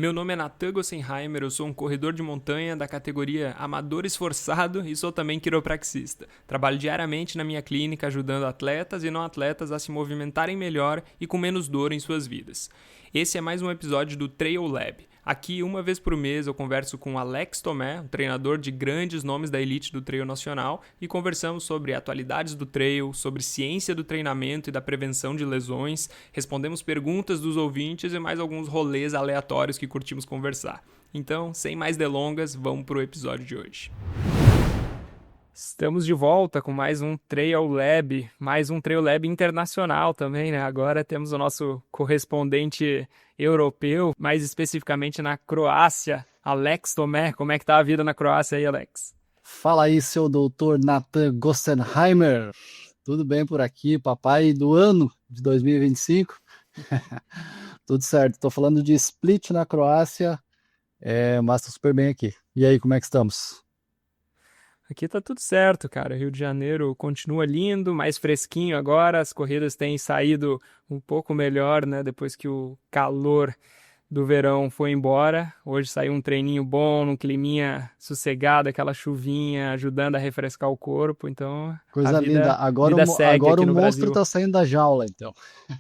Meu nome é Natan Gossenheimer, eu sou um corredor de montanha da categoria amador esforçado e sou também quiropraxista. Trabalho diariamente na minha clínica ajudando atletas e não atletas a se movimentarem melhor e com menos dor em suas vidas. Esse é mais um episódio do Trail Lab. Aqui, uma vez por mês, eu converso com Alex Tomé, um treinador de grandes nomes da elite do trail nacional, e conversamos sobre atualidades do trail, sobre ciência do treinamento e da prevenção de lesões, respondemos perguntas dos ouvintes e mais alguns rolês aleatórios que curtimos conversar. Então, sem mais delongas, vamos para o episódio de hoje. Estamos de volta com mais um Trail Lab internacional também, né? Agora temos o nosso correspondente europeu, mais especificamente na Croácia, Alex Tomé. Como é que tá a vida na Croácia aí, Alex? Fala aí, seu doutor Natan Gossenheimer. Tudo bem por aqui, papai do ano de 2025? Tudo certo, tô falando de Split na Croácia, mas tô super bem aqui. E aí, como é que estamos? Aqui tá tudo certo, cara. Rio de Janeiro continua lindo, mais fresquinho agora. As corridas têm saído um pouco melhor, né? Depois que o calor do verão foi embora. Hoje saiu um treininho bom, num climinha sossegado, aquela chuvinha ajudando a refrescar o corpo. Então a Coisa linda. vida segue Agora aqui o no monstro Brasil. tá saindo da jaula, então.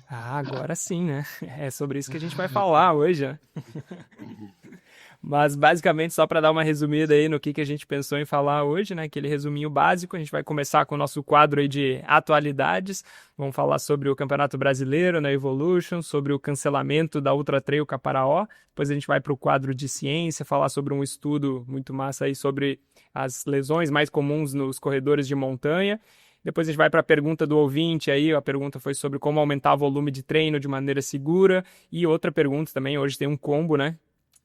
Ah, agora sim, né? É sobre isso que a gente vai falar hoje, né? Mas basicamente, só para dar uma resumida aí no que a gente pensou em falar hoje, né? Aquele resuminho básico, a gente vai começar com o nosso quadro aí de atualidades. Vamos falar sobre o Campeonato Brasileiro na Evolution, sobre o cancelamento da Ultra Trail Caparaó. Depois a gente vai para o quadro de ciência, falar sobre um estudo muito massa aí sobre as lesões mais comuns nos corredores de montanha. Depois a gente vai para a pergunta do ouvinte aí, a pergunta foi sobre como aumentar o volume de treino de maneira segura. E outra pergunta também, hoje tem um combo, né?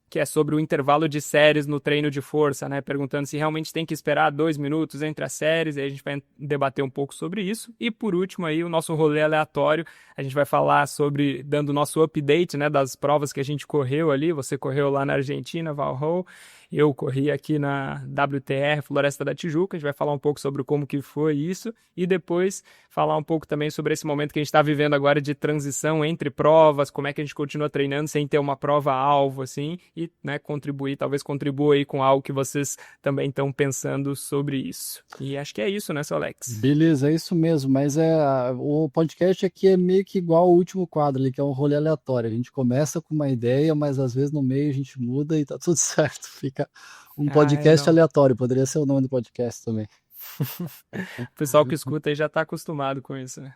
Que é sobre o intervalo de séries no treino de força, né? Perguntando se realmente tem que esperar 2 minutos entre as séries, aí a gente vai debater um pouco sobre isso. E por último aí, o nosso rolê aleatório, a gente vai falar sobre, dando o nosso update, né, das provas que a gente correu ali. Você correu lá na Argentina, Valhall, eu corri aqui na WTR, Floresta da Tijuca. A gente vai falar um pouco sobre como que foi isso e depois falar um pouco também sobre esse momento que a gente está vivendo agora de transição entre provas, como é que a gente continua treinando sem ter uma prova-alvo, assim, e, né, talvez contribua aí com algo que vocês também estão pensando sobre isso. E acho que é isso, né, seu Alex? Beleza, é isso mesmo, mas o podcast aqui é meio que igual ao último quadro ali, que é um rolê aleatório. A gente começa com uma ideia, mas às vezes no meio a gente muda e tá tudo certo. Fica um podcast Não. aleatório, poderia ser o nome do podcast também. O pessoal que escuta aí já tá acostumado com isso, né?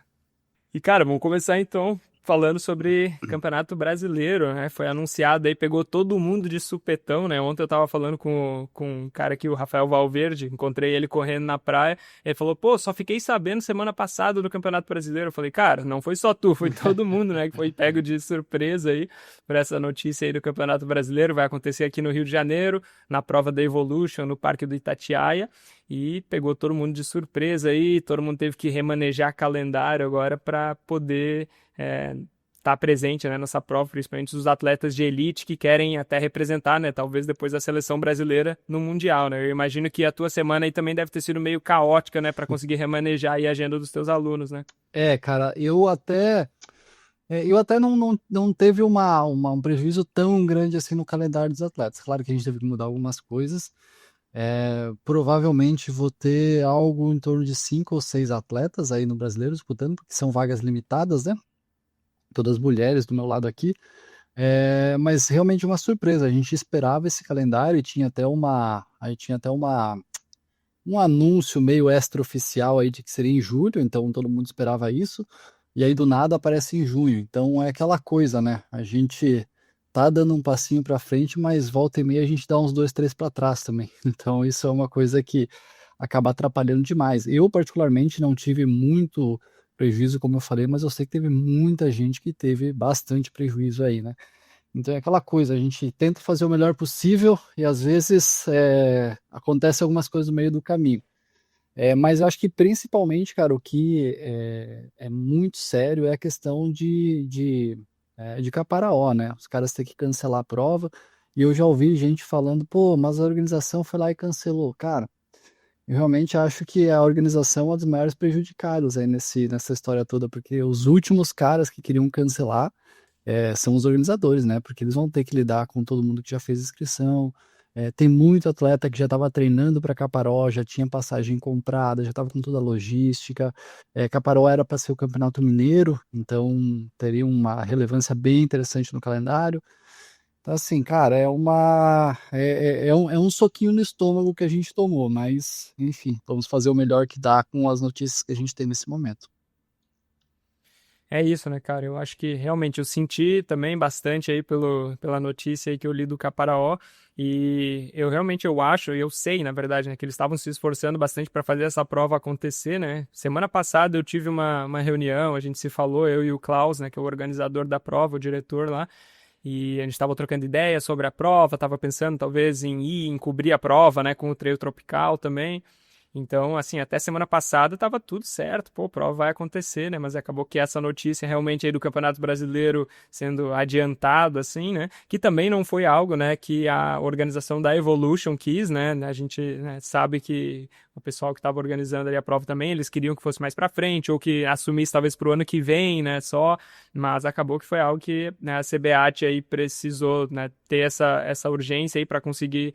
E, cara, vamos começar então falando sobre Campeonato Brasileiro, né? Foi anunciado aí, pegou todo mundo de supetão, né? Ontem eu tava falando com um cara aqui, o Rafael Valverde, encontrei ele correndo na praia, ele falou, pô, só fiquei sabendo semana passada do Campeonato Brasileiro. Eu falei, cara, não foi só tu, foi todo mundo, né? Que foi pego de surpresa aí por essa notícia aí do Campeonato Brasileiro. Vai acontecer aqui no Rio de Janeiro, na prova da Evolution, no Parque do Itatiaia. E pegou todo mundo de surpresa aí, todo mundo teve que remanejar calendário agora para poder estar presente, né, nessa prova, principalmente os atletas de elite que querem até representar, né, talvez depois a seleção brasileira no Mundial, né? Eu imagino que a tua semana aí também deve ter sido meio caótica, né, para conseguir remanejar aí a agenda dos teus alunos, né? Cara, eu até não teve um prejuízo tão grande assim no calendário dos atletas. Claro que a gente teve que mudar algumas coisas. Provavelmente vou ter algo em torno de 5 ou 6 atletas aí no Brasileiro disputando, porque são vagas limitadas, né? Todas mulheres do meu lado aqui. Mas realmente uma surpresa. A gente esperava esse calendário e um anúncio meio extraoficial aí de que seria em julho, então todo mundo esperava isso. E aí do nada aparece em junho. Então é aquela coisa, né? A gente tá dando um passinho para frente, mas volta e meia a gente dá uns dois, três para trás também. Então isso é uma coisa que acaba atrapalhando demais. Eu particularmente não tive muito prejuízo, como eu falei, mas eu sei que teve muita gente que teve bastante prejuízo aí, né? Então é aquela coisa, a gente tenta fazer o melhor possível e às vezes acontece algumas coisas no meio do caminho. Mas eu acho que principalmente, cara, o que é muito sério é a questão de Caparaó, né? Os caras têm que cancelar a prova. E eu já ouvi gente falando, pô, mas a organização foi lá e cancelou. Cara, eu realmente acho que a organização é uma dos maiores prejudicados aí nessa história toda, porque os últimos caras que queriam cancelar são os organizadores, né? Porque eles vão ter que lidar com todo mundo que já fez inscrição. Tem muito atleta que já estava treinando para Caparó, já tinha passagem comprada, já estava com toda a logística. Caparó era para ser o Campeonato Mineiro, então teria uma relevância bem interessante no calendário. Então, assim, cara, é um soquinho no estômago que a gente tomou, mas, enfim, vamos fazer o melhor que dá com as notícias que a gente tem nesse momento. É isso, né, cara? Eu acho que realmente eu senti também bastante aí pela notícia aí que eu li do Caparaó. E eu realmente eu acho, eu sei, na verdade, né, que eles estavam se esforçando bastante para fazer essa prova acontecer, né? Semana passada eu tive uma reunião, a gente se falou, eu e o Klaus, né, que é o organizador da prova, o diretor lá. E a gente estava trocando ideias sobre a prova, estava pensando talvez em cobrir a prova, né, com o Trail Tropical também. Então, assim, até semana passada estava tudo certo, pô, a prova vai acontecer, né? Mas acabou que essa notícia realmente aí do Campeonato Brasileiro sendo adiantado, assim, né? Que também não foi algo, né, que a organização da Evolution quis, né? A gente, né, sabe que o pessoal que estava organizando ali a prova também, eles queriam que fosse mais para frente ou que assumisse talvez para o ano que vem, né? Só, mas acabou que foi algo que, né, a CBAT aí precisou, né, ter essa urgência aí para conseguir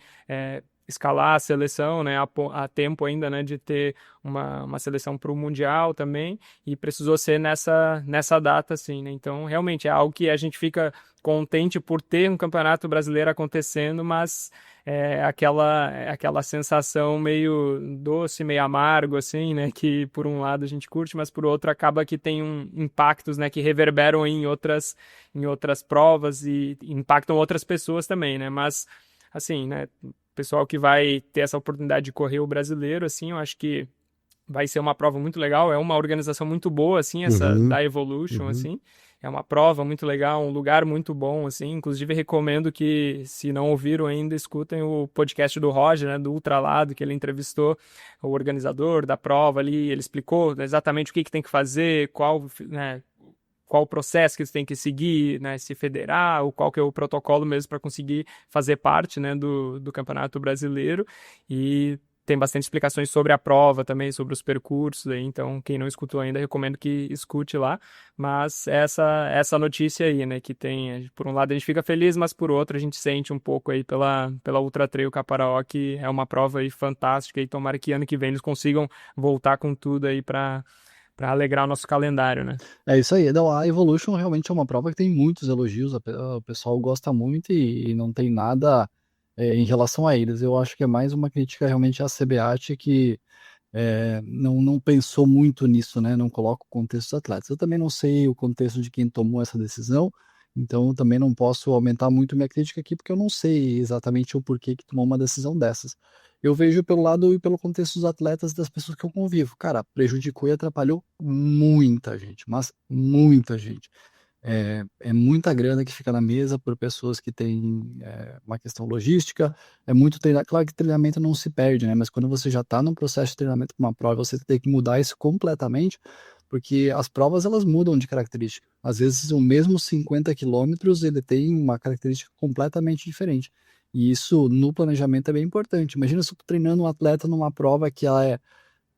escalar a seleção, né, a tempo ainda, né, de ter uma seleção para o Mundial também, e precisou ser nessa data, assim, né, então realmente é algo que a gente fica contente por ter um campeonato brasileiro acontecendo, mas aquela sensação meio doce, meio amargo, assim, né, que por um lado a gente curte, mas por outro acaba que tem impactos, né, que reverberam em outras provas e impactam outras pessoas também, né, mas assim, né, pessoal que vai ter essa oportunidade de correr o brasileiro, assim, eu acho que vai ser uma prova muito legal. É uma organização muito boa, assim, essa Uhum, da Evolution, uhum. assim. É uma prova muito legal, um lugar muito bom, assim. Inclusive, recomendo que, se não ouviram ainda, escutem o podcast do Roger, né, do Ultralado, que ele entrevistou o organizador da prova ali. Ele explicou exatamente o que tem que fazer, né, qual o processo que eles têm que seguir, né, se federar, ou qual que é o protocolo mesmo para conseguir fazer parte, né, do Campeonato Brasileiro. E tem bastante explicações sobre a prova também, sobre os percursos aí, então quem não escutou ainda, recomendo que escute lá. Mas essa notícia aí, né, que tem, por um lado a gente fica feliz, mas por outro a gente sente um pouco aí pela Ultra Trail Caparaó, que é uma prova aí fantástica, e tomara que ano que vem eles consigam voltar com tudo aí para alegrar o nosso calendário, né? É isso aí. Não, a Evolution realmente é uma prova que tem muitos elogios, o pessoal gosta muito e não tem nada em relação a eles. Eu acho que é mais uma crítica realmente à CBAT que não pensou muito nisso, né? Não coloca o contexto dos atletas. Eu também não sei o contexto de quem tomou essa decisão, então eu também não posso aumentar muito minha crítica aqui, porque eu não sei exatamente o porquê que tomou uma decisão dessas. Eu vejo pelo lado e pelo contexto dos atletas e das pessoas que eu convivo. Cara, prejudicou e atrapalhou muita gente, mas muita gente. É muita grana que fica na mesa por pessoas que têm uma questão logística, é muito treinamento. Claro que treinamento não se perde, né? Mas quando você já está num processo de treinamento para uma prova, você tem que mudar isso completamente, porque as provas elas mudam de característica. Às vezes o mesmo 50 quilômetros ele tem uma característica completamente diferente. E isso no planejamento é bem importante. Imagina se eu tô treinando um atleta numa prova que ela é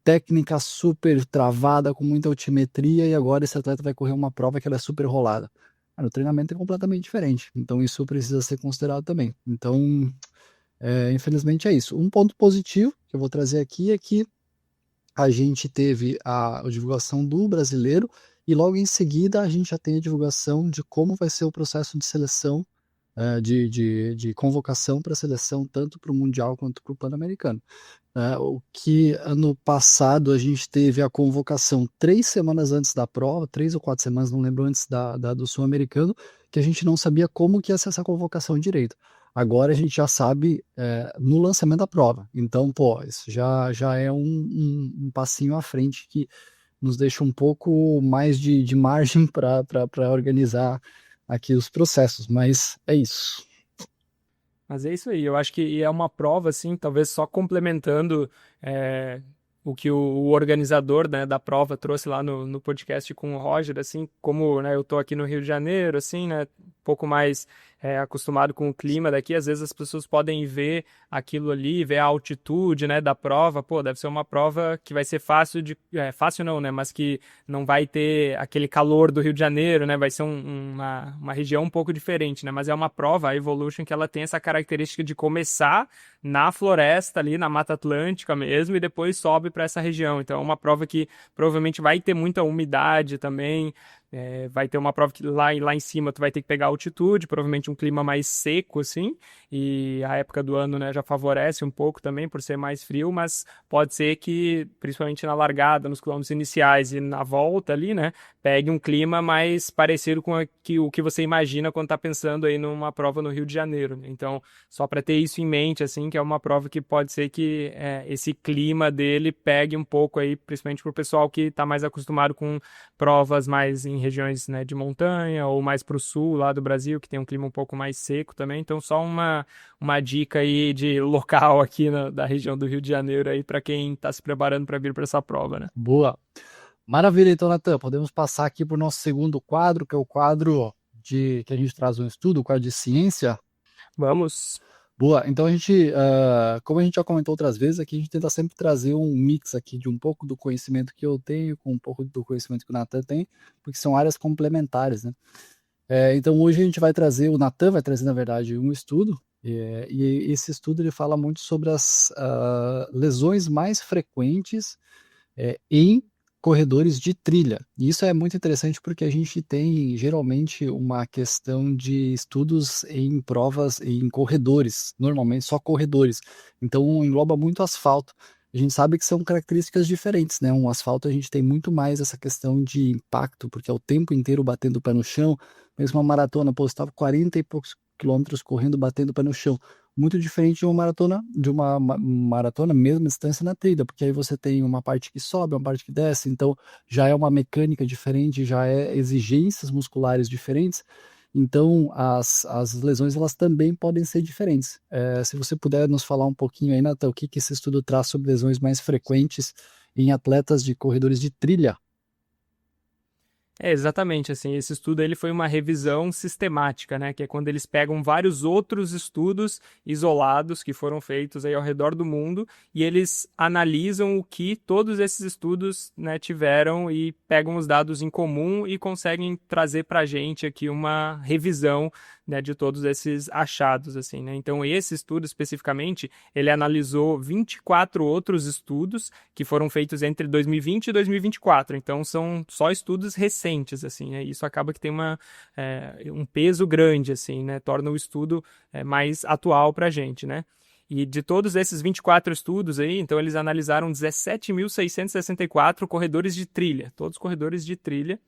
técnica super travada, com muita altimetria, e agora esse atleta vai correr uma prova que ela é super rolada. O treinamento é completamente diferente, então isso precisa ser considerado também. Então, infelizmente é isso. Um ponto positivo que eu vou trazer aqui é que a gente teve a divulgação do brasileiro e logo em seguida a gente já tem a divulgação de como vai ser o processo de seleção, de convocação para a seleção, tanto para o Mundial quanto para o Pan-Americano. O que ano passado a gente teve a convocação 3 semanas antes da prova, 3 ou 4 semanas, não lembro, antes do Sul-Americano, que a gente não sabia como que ia ser essa convocação direito. Agora a gente já sabe no lançamento da prova. Então, pô, isso já é um passinho à frente que nos deixa um pouco mais de margem para organizar aqui os processos. Mas é isso. Mas é isso aí, eu acho que é uma prova, assim, talvez só complementando é, o que o organizador, né, da prova trouxe lá no podcast com o Roger, assim, como, né, eu tô aqui no Rio de Janeiro, assim, né, um pouco mais acostumado com o clima daqui, às vezes as pessoas podem ver aquilo ali, ver a altitude, né, da prova, pô, deve ser uma prova que vai ser fácil fácil não, né, mas que não vai ter aquele calor do Rio de Janeiro, né, vai ser uma região um pouco diferente, né, mas é uma prova, a Evolution, que ela tem essa característica de começar na floresta ali, na Mata Atlântica mesmo, e depois sobe para essa região, então é uma prova que provavelmente vai ter muita umidade também, vai ter uma prova que lá em cima tu vai ter que pegar altitude, provavelmente um clima mais seco, assim, e a época do ano, né, já favorece um pouco também por ser mais frio, mas pode ser que, principalmente na largada, nos quilômetros iniciais e na volta ali, né, pegue um clima mais parecido com o que você imagina quando tá pensando aí numa prova no Rio de Janeiro, né? Então, só para ter isso em mente, assim, que é uma prova que pode ser que esse clima dele pegue um pouco aí, principalmente pro pessoal que tá mais acostumado com provas mais em regiões, né, de montanha ou mais para o sul lá do Brasil, que tem um clima um pouco mais seco também. Então, só uma dica aí de local aqui da região do Rio de Janeiro aí para quem está se preparando para vir para essa prova, né? Boa. Maravilha, então, Natan, podemos passar aqui para o nosso segundo quadro, que é o quadro que a gente traz um estudo, o quadro de ciência. Vamos. Boa, então como a gente já comentou outras vezes, aqui a gente tenta sempre trazer um mix aqui de um pouco do conhecimento que eu tenho com um pouco do conhecimento que o Natan tem, porque são áreas complementares, né? Então hoje a gente vai trazer, o Natan vai trazer, na verdade, um estudo, e esse estudo ele fala muito sobre as lesões mais frequentes em corredores de trilha. E isso é muito interessante porque a gente tem geralmente uma questão de estudos em provas em corredores, normalmente só corredores. Então engloba muito asfalto. A gente sabe que são características diferentes, né? Um asfalto a gente tem muito mais essa questão de impacto, porque é o tempo inteiro batendo o pé no chão. Mesmo uma maratona, pô, você estava 40 e poucos quilômetros correndo, batendo o pé no chão. Muito diferente de uma maratona, mesma distância na trilha, porque aí você tem uma parte que sobe, uma parte que desce, então já é uma mecânica diferente, já é exigências musculares diferentes. Então, as lesões elas também podem ser diferentes. Se você puder nos falar um pouquinho aí, Nathan, o que esse estudo traz sobre lesões mais frequentes em atletas de corredores de trilha? Exatamente, assim, esse estudo ele foi uma revisão sistemática, né, que é quando eles pegam vários outros estudos isolados que foram feitos aí ao redor do mundo e eles analisam o que todos esses estudos, né, tiveram e pegam os dados em comum e conseguem trazer para a gente aqui uma revisão, né, de todos esses achados, assim, né. Então esse estudo especificamente, ele analisou 24 outros estudos que foram feitos entre 2020 e 2024, então são só estudos recentes, assim, né? Isso acaba que tem um peso grande, assim, né? Torna o estudo mais atual para a gente, né? E de todos esses 24 estudos aí, então eles analisaram 17.664 corredores de trilha, todos corredores de trilha,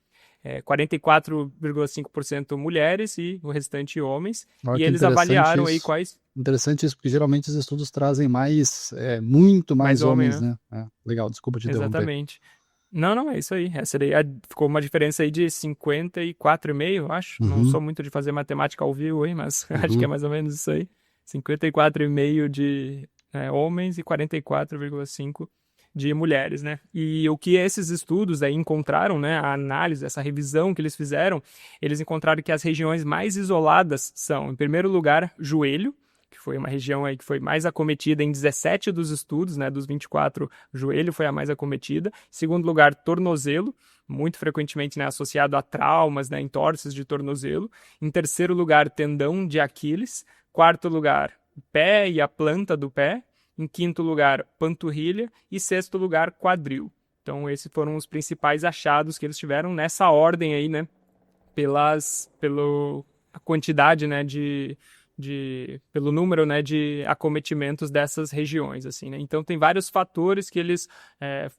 44,5% mulheres e o restante homens, Olha e que eles interessante avaliaram aí isso. quais... Interessante isso, porque geralmente os estudos trazem muito mais Mais homem, homens, né? né? Legal, desculpa te interromper. Exatamente. Não, não, é isso aí. Essa daí ficou uma diferença aí de 54,5, eu acho. Não Uhum, sou muito de fazer matemática ao vivo aí, mas acho que é uhum. mais ou menos isso aí. 54,5 de homens e 44,5 de mulheres, né? E o que esses estudos aí encontraram, né, a análise, essa revisão que eles fizeram, eles encontraram que as regiões mais isoladas são, em primeiro lugar, joelho, que foi uma região aí que foi mais acometida em 17 dos estudos, né, dos 24, joelho foi a mais acometida. Em segundo lugar, tornozelo, muito frequentemente, né, associado a traumas, né, entorses de tornozelo. Em terceiro lugar, tendão de Aquiles. Quarto lugar, pé e a planta do pé. Em quinto lugar, panturrilha. E sexto lugar, quadril. Então, esses foram os principais achados que eles tiveram nessa ordem aí, né, pela quantidade, né, pelo número, né, de acometimentos dessas regiões, assim, né? Então tem vários fatores que eles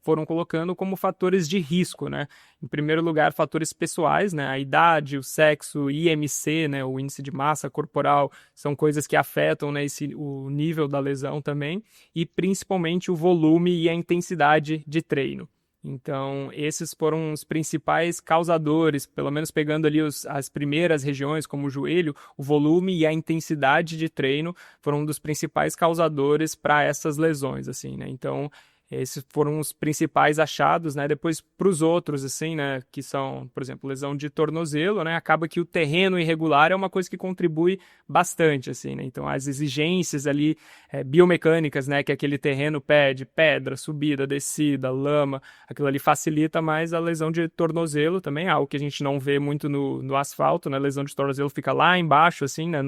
foram colocando como fatores de risco, né? Em primeiro lugar, fatores pessoais, né? A idade, o sexo, o IMC, né, o índice de massa corporal, são coisas que afetam, né, o nível da lesão também, e principalmente o volume e a intensidade de treino. Então, esses foram os principais causadores, pelo menos pegando ali as primeiras regiões, como o joelho, o volume e a intensidade de treino foram um dos principais causadores para essas lesões, assim, né? Então, Esses foram os principais achados, né? Depois, para os outros, assim, né? Que são, por exemplo, lesão de tornozelo, né? Acaba que o terreno irregular é uma coisa que contribui bastante, assim, né? Então, as exigências ali biomecânicas, né? Que aquele terreno pede, pedra, subida, descida, lama, aquilo ali facilita mais a lesão de tornozelo também, algo que a gente não vê muito no asfalto, né? A lesão de tornozelo fica lá embaixo, assim, né?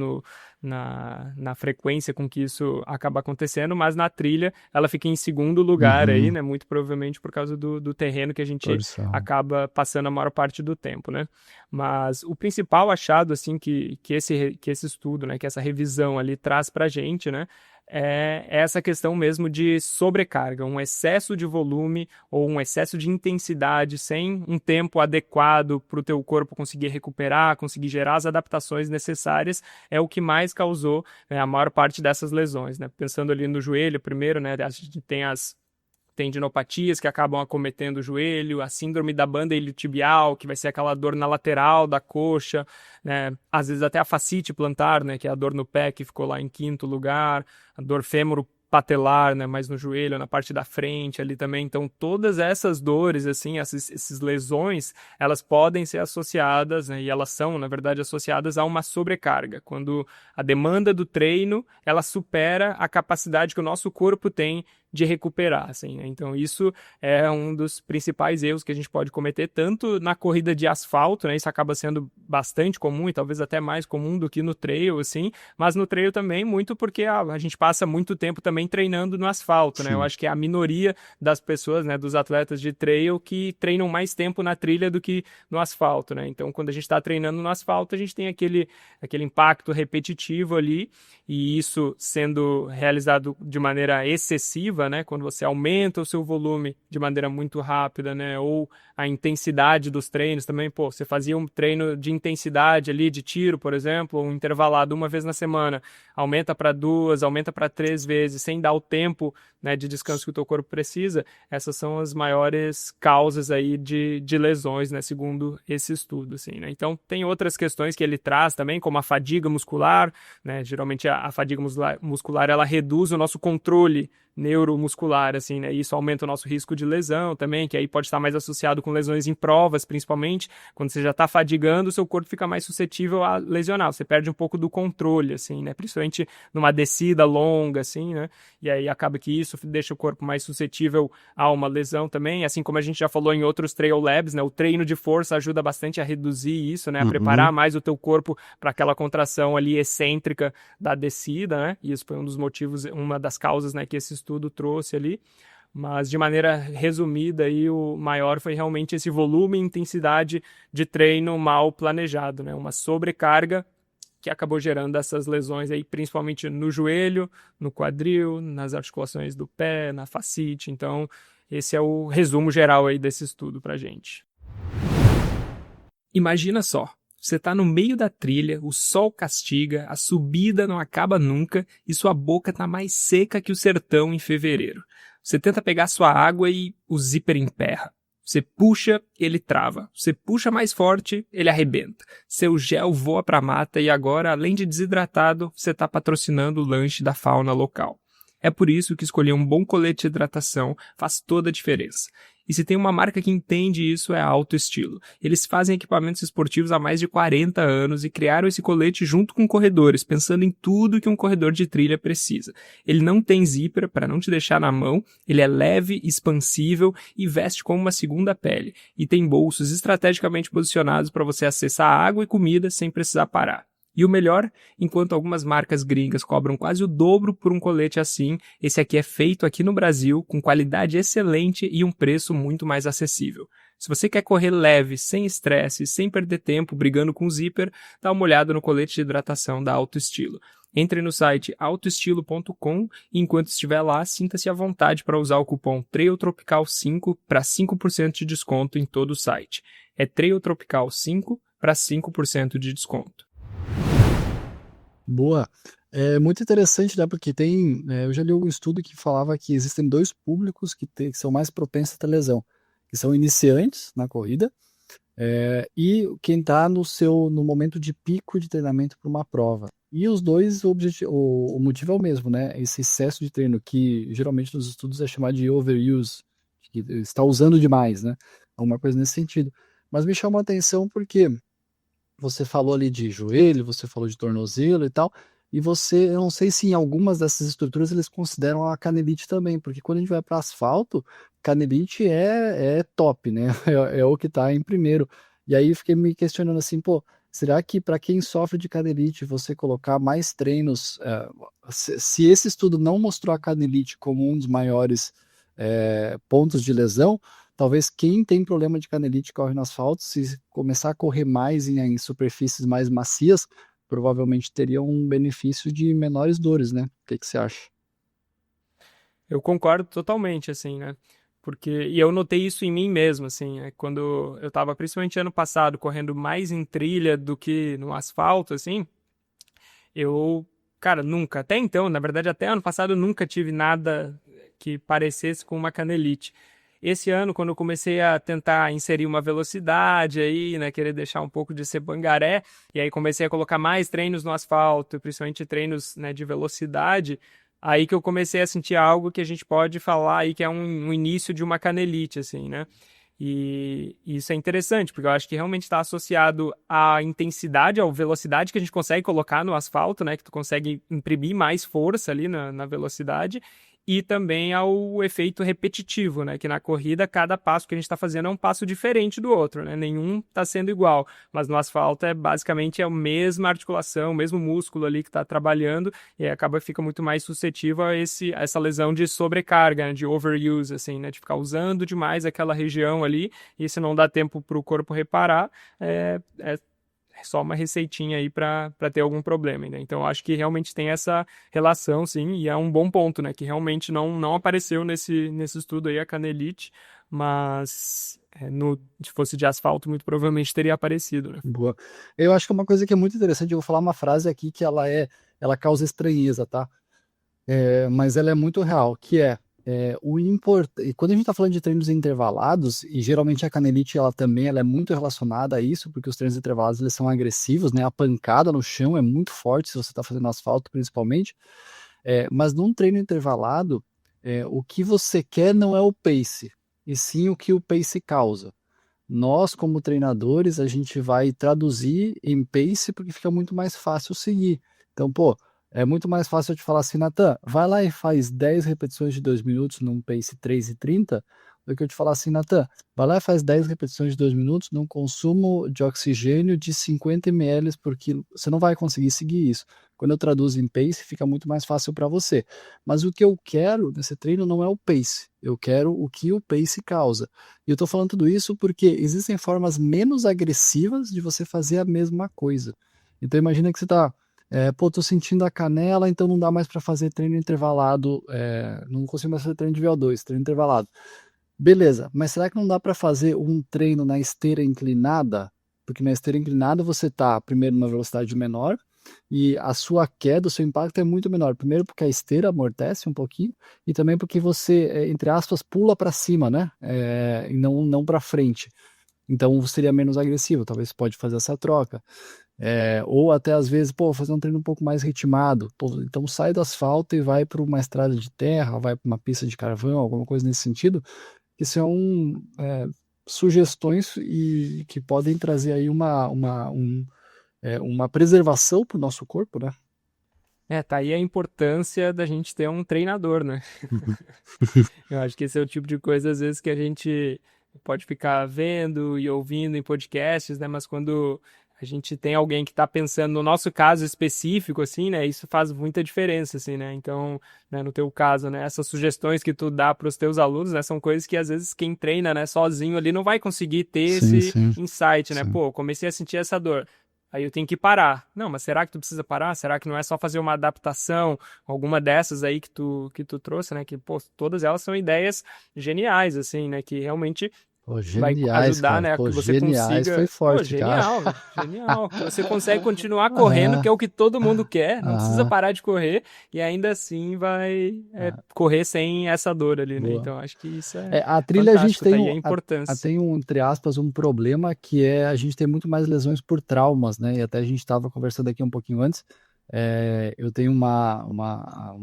Na frequência com que isso acaba acontecendo, mas na trilha ela fica em segundo lugar aí, Uhum. né? Muito provavelmente por causa do terreno que a gente Torção. acaba passando a maior parte do tempo, né? Mas o principal achado, assim, que esse estudo, né? Que essa revisão ali traz pra gente, né? É essa questão mesmo de sobrecarga, um excesso de volume ou um excesso de intensidade sem um tempo adequado para o teu corpo conseguir recuperar, conseguir gerar as adaptações necessárias, é o que mais causou, né, a maior parte dessas lesões, né? Pensando ali no joelho primeiro, né? A gente tem as tendinopatias que acabam acometendo o joelho, a síndrome da banda iliotibial, que vai ser aquela dor na lateral da coxa, né? Às vezes até a fascite plantar, né? Que é a dor no pé que ficou lá em quinto lugar, a dor fêmur patelar, né, mais no joelho, na parte da frente ali também. Então, todas essas dores, assim, essas lesões, elas podem ser associadas, né, e elas são, na verdade, associadas a uma sobrecarga. Quando a demanda do treino, ela supera a capacidade que o nosso corpo tem de recuperar, assim, né? Então, isso é um dos principais erros que a gente pode cometer, tanto na corrida de asfalto, né? Isso acaba sendo bastante comum e talvez até mais comum do que no trail, assim, mas no trail também muito porque a gente passa muito tempo também treinando no asfalto, né? Eu Sim. acho que é a minoria das pessoas, né, dos atletas de trail que treinam mais tempo na trilha do que no asfalto, né? Então, quando a gente está treinando no asfalto, a gente tem aquele impacto repetitivo ali, e isso sendo realizado de maneira excessiva, né? Quando você aumenta o seu volume de maneira muito rápida, né? Ou a intensidade dos treinos também, pô, você fazia um treino de intensidade ali, de tiro, por exemplo, um intervalado uma vez na semana, aumenta para 2, aumenta para 3 vezes, sem dar o tempo, né, de descanso que o teu corpo precisa. Essas são as maiores causas aí de lesões, né, segundo esse estudo, assim, né? Então, tem outras questões que ele traz também, como a fadiga muscular, né? Geralmente a fadiga muscular ela reduz o nosso controle neuromuscular, assim, né? E isso aumenta o nosso risco de lesão também, que aí pode estar mais associado com lesões em provas, principalmente. Quando você já está fadigando, o seu corpo fica mais suscetível a lesionar. Você perde um pouco do controle, assim, né? Principalmente numa descida longa, assim, né? E aí acaba que isso deixa o corpo mais suscetível a uma lesão também. Assim como a gente já falou em outros Trail Labs, né? O treino de força ajuda bastante a reduzir isso, né? A preparar Uhum. mais o teu corpo para aquela contração ali excêntrica da descida, né? E isso foi um dos motivos, uma das causas, né, que esse estudo trouxe ali. Mas de maneira resumida, aí, o maior foi realmente esse volume e intensidade de treino mal planejado, né? Uma sobrecarga que acabou gerando essas lesões aí, principalmente no joelho, no quadril, nas articulações do pé, na fascite. Então, esse é o resumo geral aí desse estudo pra gente. Imagina só, você está no meio da trilha, o sol castiga, a subida não acaba nunca e sua boca está mais seca que o sertão em fevereiro. Você tenta pegar sua água e o zíper emperra. Você puxa, ele trava. Você puxa mais forte, ele arrebenta. Seu gel voa para a mata e agora, além de desidratado, você está patrocinando o lanche da fauna local. É por isso que escolher um bom colete de hidratação faz toda a diferença. E se tem uma marca que entende isso é a Alto Estilo. Eles fazem equipamentos esportivos há mais de 40 anos e criaram esse colete junto com corredores, pensando em tudo que um corredor de trilha precisa. Ele não tem zíper para não te deixar na mão, ele é leve, expansível e veste como uma segunda pele. E tem bolsos estrategicamente posicionados para você acessar água e comida sem precisar parar. E o melhor, enquanto algumas marcas gringas cobram quase o dobro por um colete assim, esse aqui é feito aqui no Brasil, com qualidade excelente e um preço muito mais acessível. Se você quer correr leve, sem estresse, sem perder tempo brigando com o zíper, dá uma olhada no colete de hidratação da Alto Estilo. Entre no site autoestilo.com e enquanto estiver lá, sinta-se à vontade para usar o cupom TRAILTROPICAL5 para 5% de desconto em todo o site. É TRAILTROPICAL5 para 5% de desconto. Boa. É muito interessante, né? Porque eu já li algum estudo que falava que existem dois públicos que são mais propensos a ter lesão, que são iniciantes na corrida, e quem está no momento de pico de treinamento para uma prova. E os dois, o motivo é o mesmo, né? Esse excesso de treino que geralmente nos estudos é chamado de overuse, que está usando demais, né? Alguma coisa nesse sentido. Mas me chamou a atenção porque você falou ali de joelho, você falou de tornozelo e tal, e eu não sei se em algumas dessas estruturas eles consideram a canelite também, porque quando a gente vai para asfalto, canelite é top, né? É o que está em primeiro. E aí eu fiquei me questionando assim, pô, será que para quem sofre de canelite, você colocar mais treinos, se esse estudo não mostrou a canelite como um dos maiores pontos de lesão, talvez quem tem problema de canelite corre no asfalto, se começar a correr mais em superfícies mais macias, provavelmente teria um benefício de menores dores, né? O que que você acha? Eu concordo totalmente, assim, né? E eu notei isso em mim mesmo, assim, quando eu tava, principalmente ano passado, correndo mais em trilha do que no asfalto, assim, eu, cara, nunca, até então, na verdade, até ano passado, eu nunca tive nada que parecesse com uma canelite. Esse ano, quando eu comecei a tentar inserir uma velocidade aí, né, querer deixar um pouco de ser bangaré, e aí comecei a colocar mais treinos no asfalto, principalmente treinos, né, de velocidade, aí que eu comecei a sentir algo que a gente pode falar aí que é um início de uma canelite, assim, né? E isso é interessante, porque eu acho que realmente está associado à intensidade, à velocidade que a gente consegue colocar no asfalto, né? Que tu consegue imprimir mais força ali na velocidade, e também ao efeito repetitivo, né? Que na corrida, cada passo que a gente está fazendo é um passo diferente do outro, né? Nenhum está sendo igual, mas no asfalto basicamente a mesma articulação, o mesmo músculo ali que está trabalhando, e aí fica muito mais suscetível a essa lesão de sobrecarga, né? De overuse, assim, né? De ficar usando demais aquela região ali, e se não dá tempo para o corpo reparar, é só uma receitinha aí para ter algum problema, né? Então, eu acho que realmente tem essa relação, sim, e é um bom ponto, né? Que realmente não apareceu nesse estudo aí a canelite, mas se fosse de asfalto, muito provavelmente teria aparecido, né? Boa. Eu acho que uma coisa que é muito interessante, eu vou falar uma frase aqui que ela causa estranheza, tá? Mas ela é muito real, que e quando a gente está falando de treinos intervalados, e geralmente a canelite ela é muito relacionada a isso, porque os treinos intervalados eles são agressivos, né? A pancada no chão é muito forte se você está fazendo asfalto, principalmente. Mas num treino intervalado, o que você quer não é o pace, e sim o que o pace causa. Nós, como treinadores, a gente vai traduzir em pace porque fica muito mais fácil seguir. Então, pô, é muito mais fácil eu te falar assim, Natan, vai lá e faz 10 repetições de 2 minutos num pace 3:30, do que eu te falar assim, Natan, vai lá e faz 10 repetições de 2 minutos num consumo de oxigênio de 50 ml por quilo. Você não vai conseguir seguir isso. Quando eu traduzo em pace, fica muito mais fácil para você. Mas o que eu quero nesse treino não é o pace, eu quero o que o pace causa. E eu tô falando tudo isso porque existem formas menos agressivas de você fazer a mesma coisa. Então imagina que você tá, pô, tô sentindo a canela, então não dá mais para fazer treino intervalado, não consigo mais fazer treino de VO2, treino intervalado. Beleza, mas será que não dá para fazer um treino na esteira inclinada? Porque na esteira inclinada você tá primeiro numa velocidade menor e a sua queda, o seu impacto é muito menor. Primeiro porque a esteira amortece um pouquinho e também porque você, entre aspas, pula para cima, né? E não para frente. Então seria menos agressivo. Talvez você pode fazer essa troca. Ou até às vezes, pô, fazer um treino um pouco mais ritmado. Pô, então sai do asfalto e vai para uma estrada de terra, vai para uma pista de carvão, alguma coisa nesse sentido, que são sugestões e que podem trazer aí uma preservação para o nosso corpo, né? Tá aí a importância da gente ter um treinador, né? Uhum. Eu acho que esse é o tipo de coisa, às vezes, que a gente pode ficar vendo e ouvindo em podcasts, né? Mas quando a gente tem alguém que está pensando no nosso caso específico, assim, né? Isso faz muita diferença, assim, né? Então, né, no teu caso, né? Essas sugestões que tu dá para os teus alunos, né? São coisas que, às vezes, quem treina, né? Sozinho ali não vai conseguir ter Sim, esse sim, insight, né? sim. Pô, comecei a sentir essa dor. Aí eu tenho que parar. Não, mas será que tu precisa parar? Será que não é só fazer uma adaptação? Alguma dessas aí que tu trouxe, né? Que, pô, todas elas são ideias geniais, assim, né? Que realmente Pô, vai geniais, ajudar, cara. né, a Pô, que você geniais foi consiga. Pô, forte, cara. genial, velho, genial. Que você consegue continuar correndo, que Aham, é o que todo mundo quer, não precisa aham, parar de correr e ainda assim vai aham. correr sem essa dor ali, né? Boa. Então acho que isso é É, a trilha a gente fantástico, tá tem aí a importância. tem um, entre aspas, um problema que é a gente tem muito mais lesões por traumas, né? E até a gente estava conversando aqui um pouquinho antes. Eu tenho uma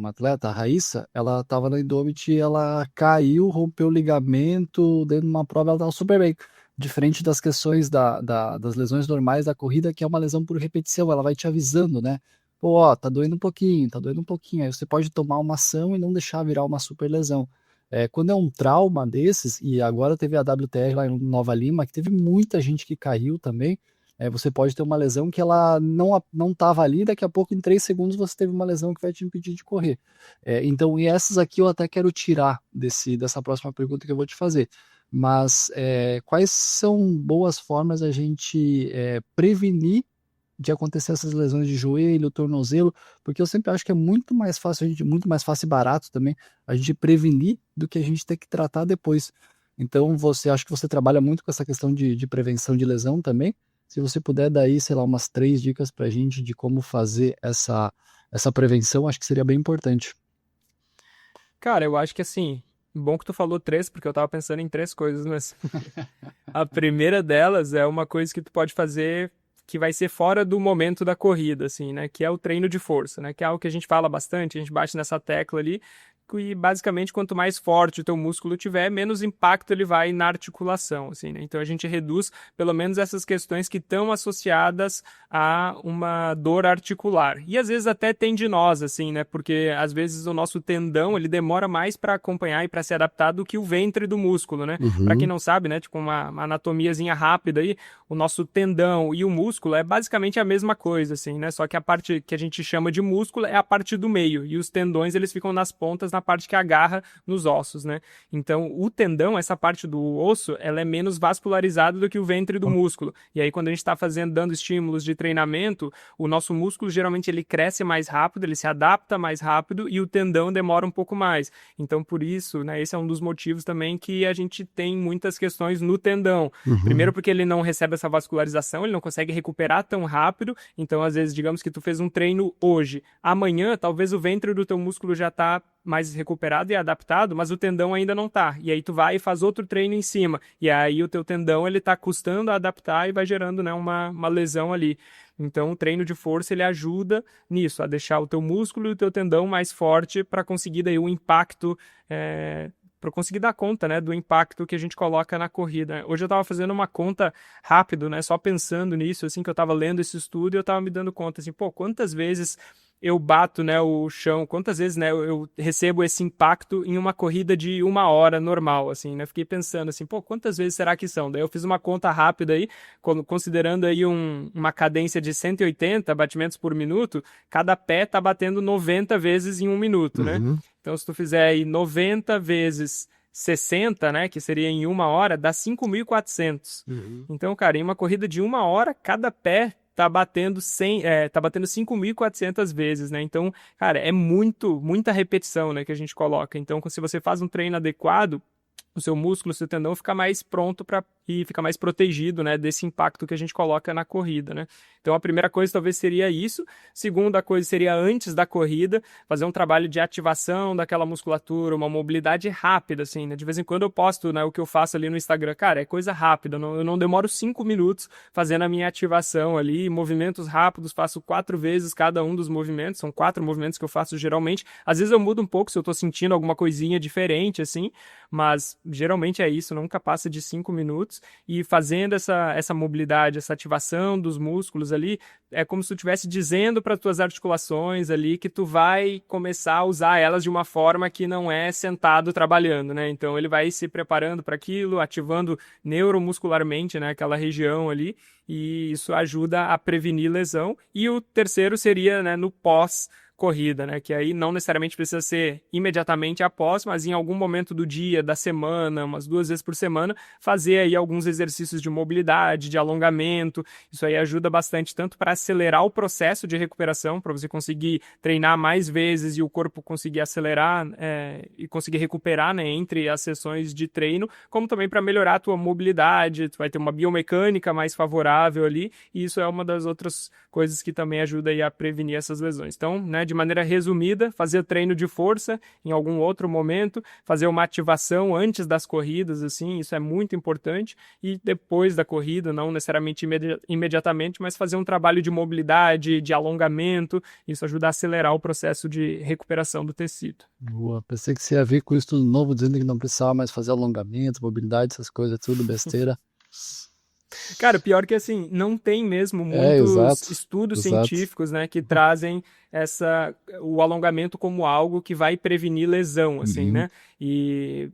atleta, a Raíssa, ela estava na Indomit e ela caiu, rompeu o ligamento dentro de uma prova, ela estava super bem. Diferente das questões das lesões normais da corrida, que é uma lesão por repetição, ela vai te avisando, né? Pô, ó, tá doendo um pouquinho, tá doendo um pouquinho. Aí você pode tomar uma ação e não deixar virar uma super lesão. Quando é um trauma desses, e agora teve a WTR lá em Nova Lima, que teve muita gente que caiu também, você pode ter uma lesão que ela não estava ali, daqui a pouco, em 3 segundos, você teve uma lesão que vai te impedir de correr. Então, e essas aqui eu até quero tirar dessa próxima pergunta que eu vou te fazer. Mas quais são boas formas a gente prevenir de acontecer essas lesões de joelho, tornozelo, porque eu sempre acho que é muito mais fácil, muito mais fácil e barato também, a gente prevenir do que a gente ter que tratar depois. Então, acho que você trabalha muito com essa questão de prevenção de lesão também. Se você puder dar aí, sei lá, umas 3 dicas pra gente de como fazer essa prevenção, acho que seria bem importante. Cara, eu acho que assim, bom que tu falou três, porque eu tava pensando em três coisas, mas a primeira delas é uma coisa que tu pode fazer que vai ser fora do momento da corrida, assim, né? Que é o treino de força, né? Que é algo que a gente fala bastante, a gente bate nessa tecla ali, e basicamente quanto mais forte o teu músculo tiver, menos impacto ele vai na articulação, assim, né? Então a gente reduz pelo menos essas questões que estão associadas a uma dor articular. E às vezes até tendinosa, assim, né? Porque às vezes o nosso tendão, ele demora mais para acompanhar e para se adaptar do que o ventre do músculo, né? Para quem Uhum, não sabe, né, tipo uma anatomiazinha rápida aí, o nosso tendão e o músculo é basicamente a mesma coisa, assim, né? Só que a parte que a gente chama de músculo é a parte do meio e os tendões eles ficam nas pontas, na parte que agarra nos ossos, né? Então, o tendão, essa parte do osso, ela é menos vascularizada do que o ventre do músculo. E aí, quando a gente está dando estímulos de treinamento, o nosso músculo geralmente ele cresce mais rápido, ele se adapta mais rápido e o tendão demora um pouco mais. Então, por isso, né, esse é um dos motivos também que a gente tem muitas questões no tendão. Primeiro uhum, porque ele não recebe essa vascularização, ele não consegue recuperar tão rápido. Então, às vezes, digamos que tu fez um treino hoje, amanhã talvez o ventre do teu músculo já está mais recuperado e adaptado, mas o tendão ainda não tá. E aí tu vai e faz outro treino em cima. E aí o teu tendão ele tá custando a adaptar e vai gerando, né, uma lesão ali. Então, o treino de força ele ajuda nisso, a deixar o teu músculo e o teu tendão mais forte para conseguir daí o impacto para conseguir dar conta, né, do impacto que a gente coloca na corrida. Hoje eu estava fazendo uma conta rápido, né, só pensando nisso, assim, que eu estava lendo esse estudo e eu estava me dando conta, assim, pô, quantas vezes eu bato, né, o chão, quantas vezes, né, eu recebo esse impacto em uma corrida de 1 hora normal, assim, né, fiquei pensando, assim, pô, quantas vezes será que são? Daí eu fiz uma conta rápida aí, considerando aí uma cadência de 180 batimentos por minuto, cada pé tá batendo 90 vezes em 1 minuto, né? uhum, Então, se tu fizer aí 90 vezes 60, né, que seria em 1 hora, dá 5.400. uhum. Então, cara, em uma corrida de 1 hora, cada pé tá batendo 5.400 vezes, né? Então, cara, é muita repetição, né, que a gente coloca. Então, se você faz um treino adequado, o seu músculo, o seu tendão fica mais pronto e fica mais protegido, né, desse impacto que a gente coloca na corrida, né? Então a primeira coisa talvez seria isso. Segunda coisa seria antes da corrida, fazer um trabalho de ativação daquela musculatura, uma mobilidade rápida, assim, né? De vez em quando eu posto, né, o que eu faço ali no Instagram. Cara, é coisa rápida, eu não demoro 5 minutos fazendo a minha ativação ali, movimentos rápidos, faço 4 vezes cada um dos movimentos, são 4 movimentos que eu faço geralmente. Às vezes eu mudo um pouco se eu tô sentindo alguma coisinha diferente, assim, mas geralmente é isso, nunca passa de 5 minutos e fazendo essa mobilidade, essa ativação dos músculos ali, é como se tu estivesse dizendo para tuas articulações ali que tu vai começar a usar elas de uma forma que não é sentado trabalhando, né? Então ele vai se preparando para aquilo, ativando neuromuscularmente, né, aquela região ali, e isso ajuda a prevenir lesão. E o terceiro seria, né, no pós corrida, né? Que aí não necessariamente precisa ser imediatamente após, mas em algum momento do dia, da semana, umas 2 vezes por semana, fazer aí alguns exercícios de mobilidade, de alongamento. Isso aí ajuda bastante tanto para acelerar o processo de recuperação, para você conseguir treinar mais vezes e o corpo conseguir acelerar e conseguir recuperar, né, entre as sessões de treino, como também para melhorar a tua mobilidade, tu vai ter uma biomecânica mais favorável ali, e isso é uma das outras coisas que também ajuda aí a prevenir essas lesões. Então, né, de maneira resumida, fazer treino de força em algum outro momento, fazer uma ativação antes das corridas, assim, isso é muito importante, e depois da corrida, não necessariamente imediatamente, mas fazer um trabalho de mobilidade, de alongamento, isso ajuda a acelerar o processo de recuperação do tecido. Boa, pensei que você ia vir com isso tudo novo, dizendo que não precisava mais fazer alongamento, mobilidade, essas coisas, tudo besteira. Cara, pior que assim, não tem mesmo muitos Exato, estudos exato. científicos, né, que trazem o alongamento como algo que vai prevenir lesão, assim, Uhum, né? E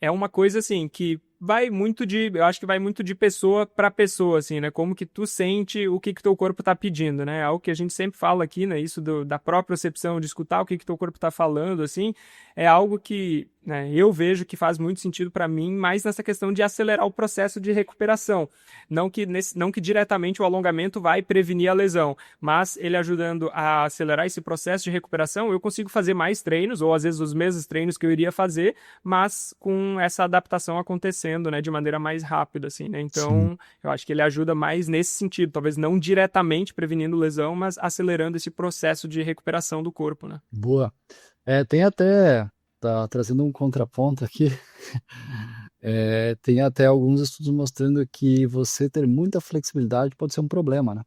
é uma coisa assim que vai muito eu acho que vai muito de pessoa para pessoa, assim, né? Como que tu sente o que teu corpo tá pedindo, né? Algo que a gente sempre fala aqui, né? Isso da própria percepção de escutar o que teu corpo tá falando, assim, é algo que, né, eu vejo que faz muito sentido para mim, mais nessa questão de acelerar o processo de recuperação. Não que diretamente o alongamento vai prevenir a lesão, mas ele ajudando a acelerar esse processo de recuperação, eu consigo fazer mais treinos, ou às vezes os mesmos treinos que eu iria fazer, mas com essa adaptação acontecendo, né, de maneira mais rápida, assim, né? sim, Então, eu acho que ele ajuda mais nesse sentido, talvez não diretamente prevenindo lesão, mas acelerando esse processo de recuperação do corpo, né? boa. Tem até, tá trazendo um contraponto aqui, tem até alguns estudos mostrando que você ter muita flexibilidade pode ser um problema, né?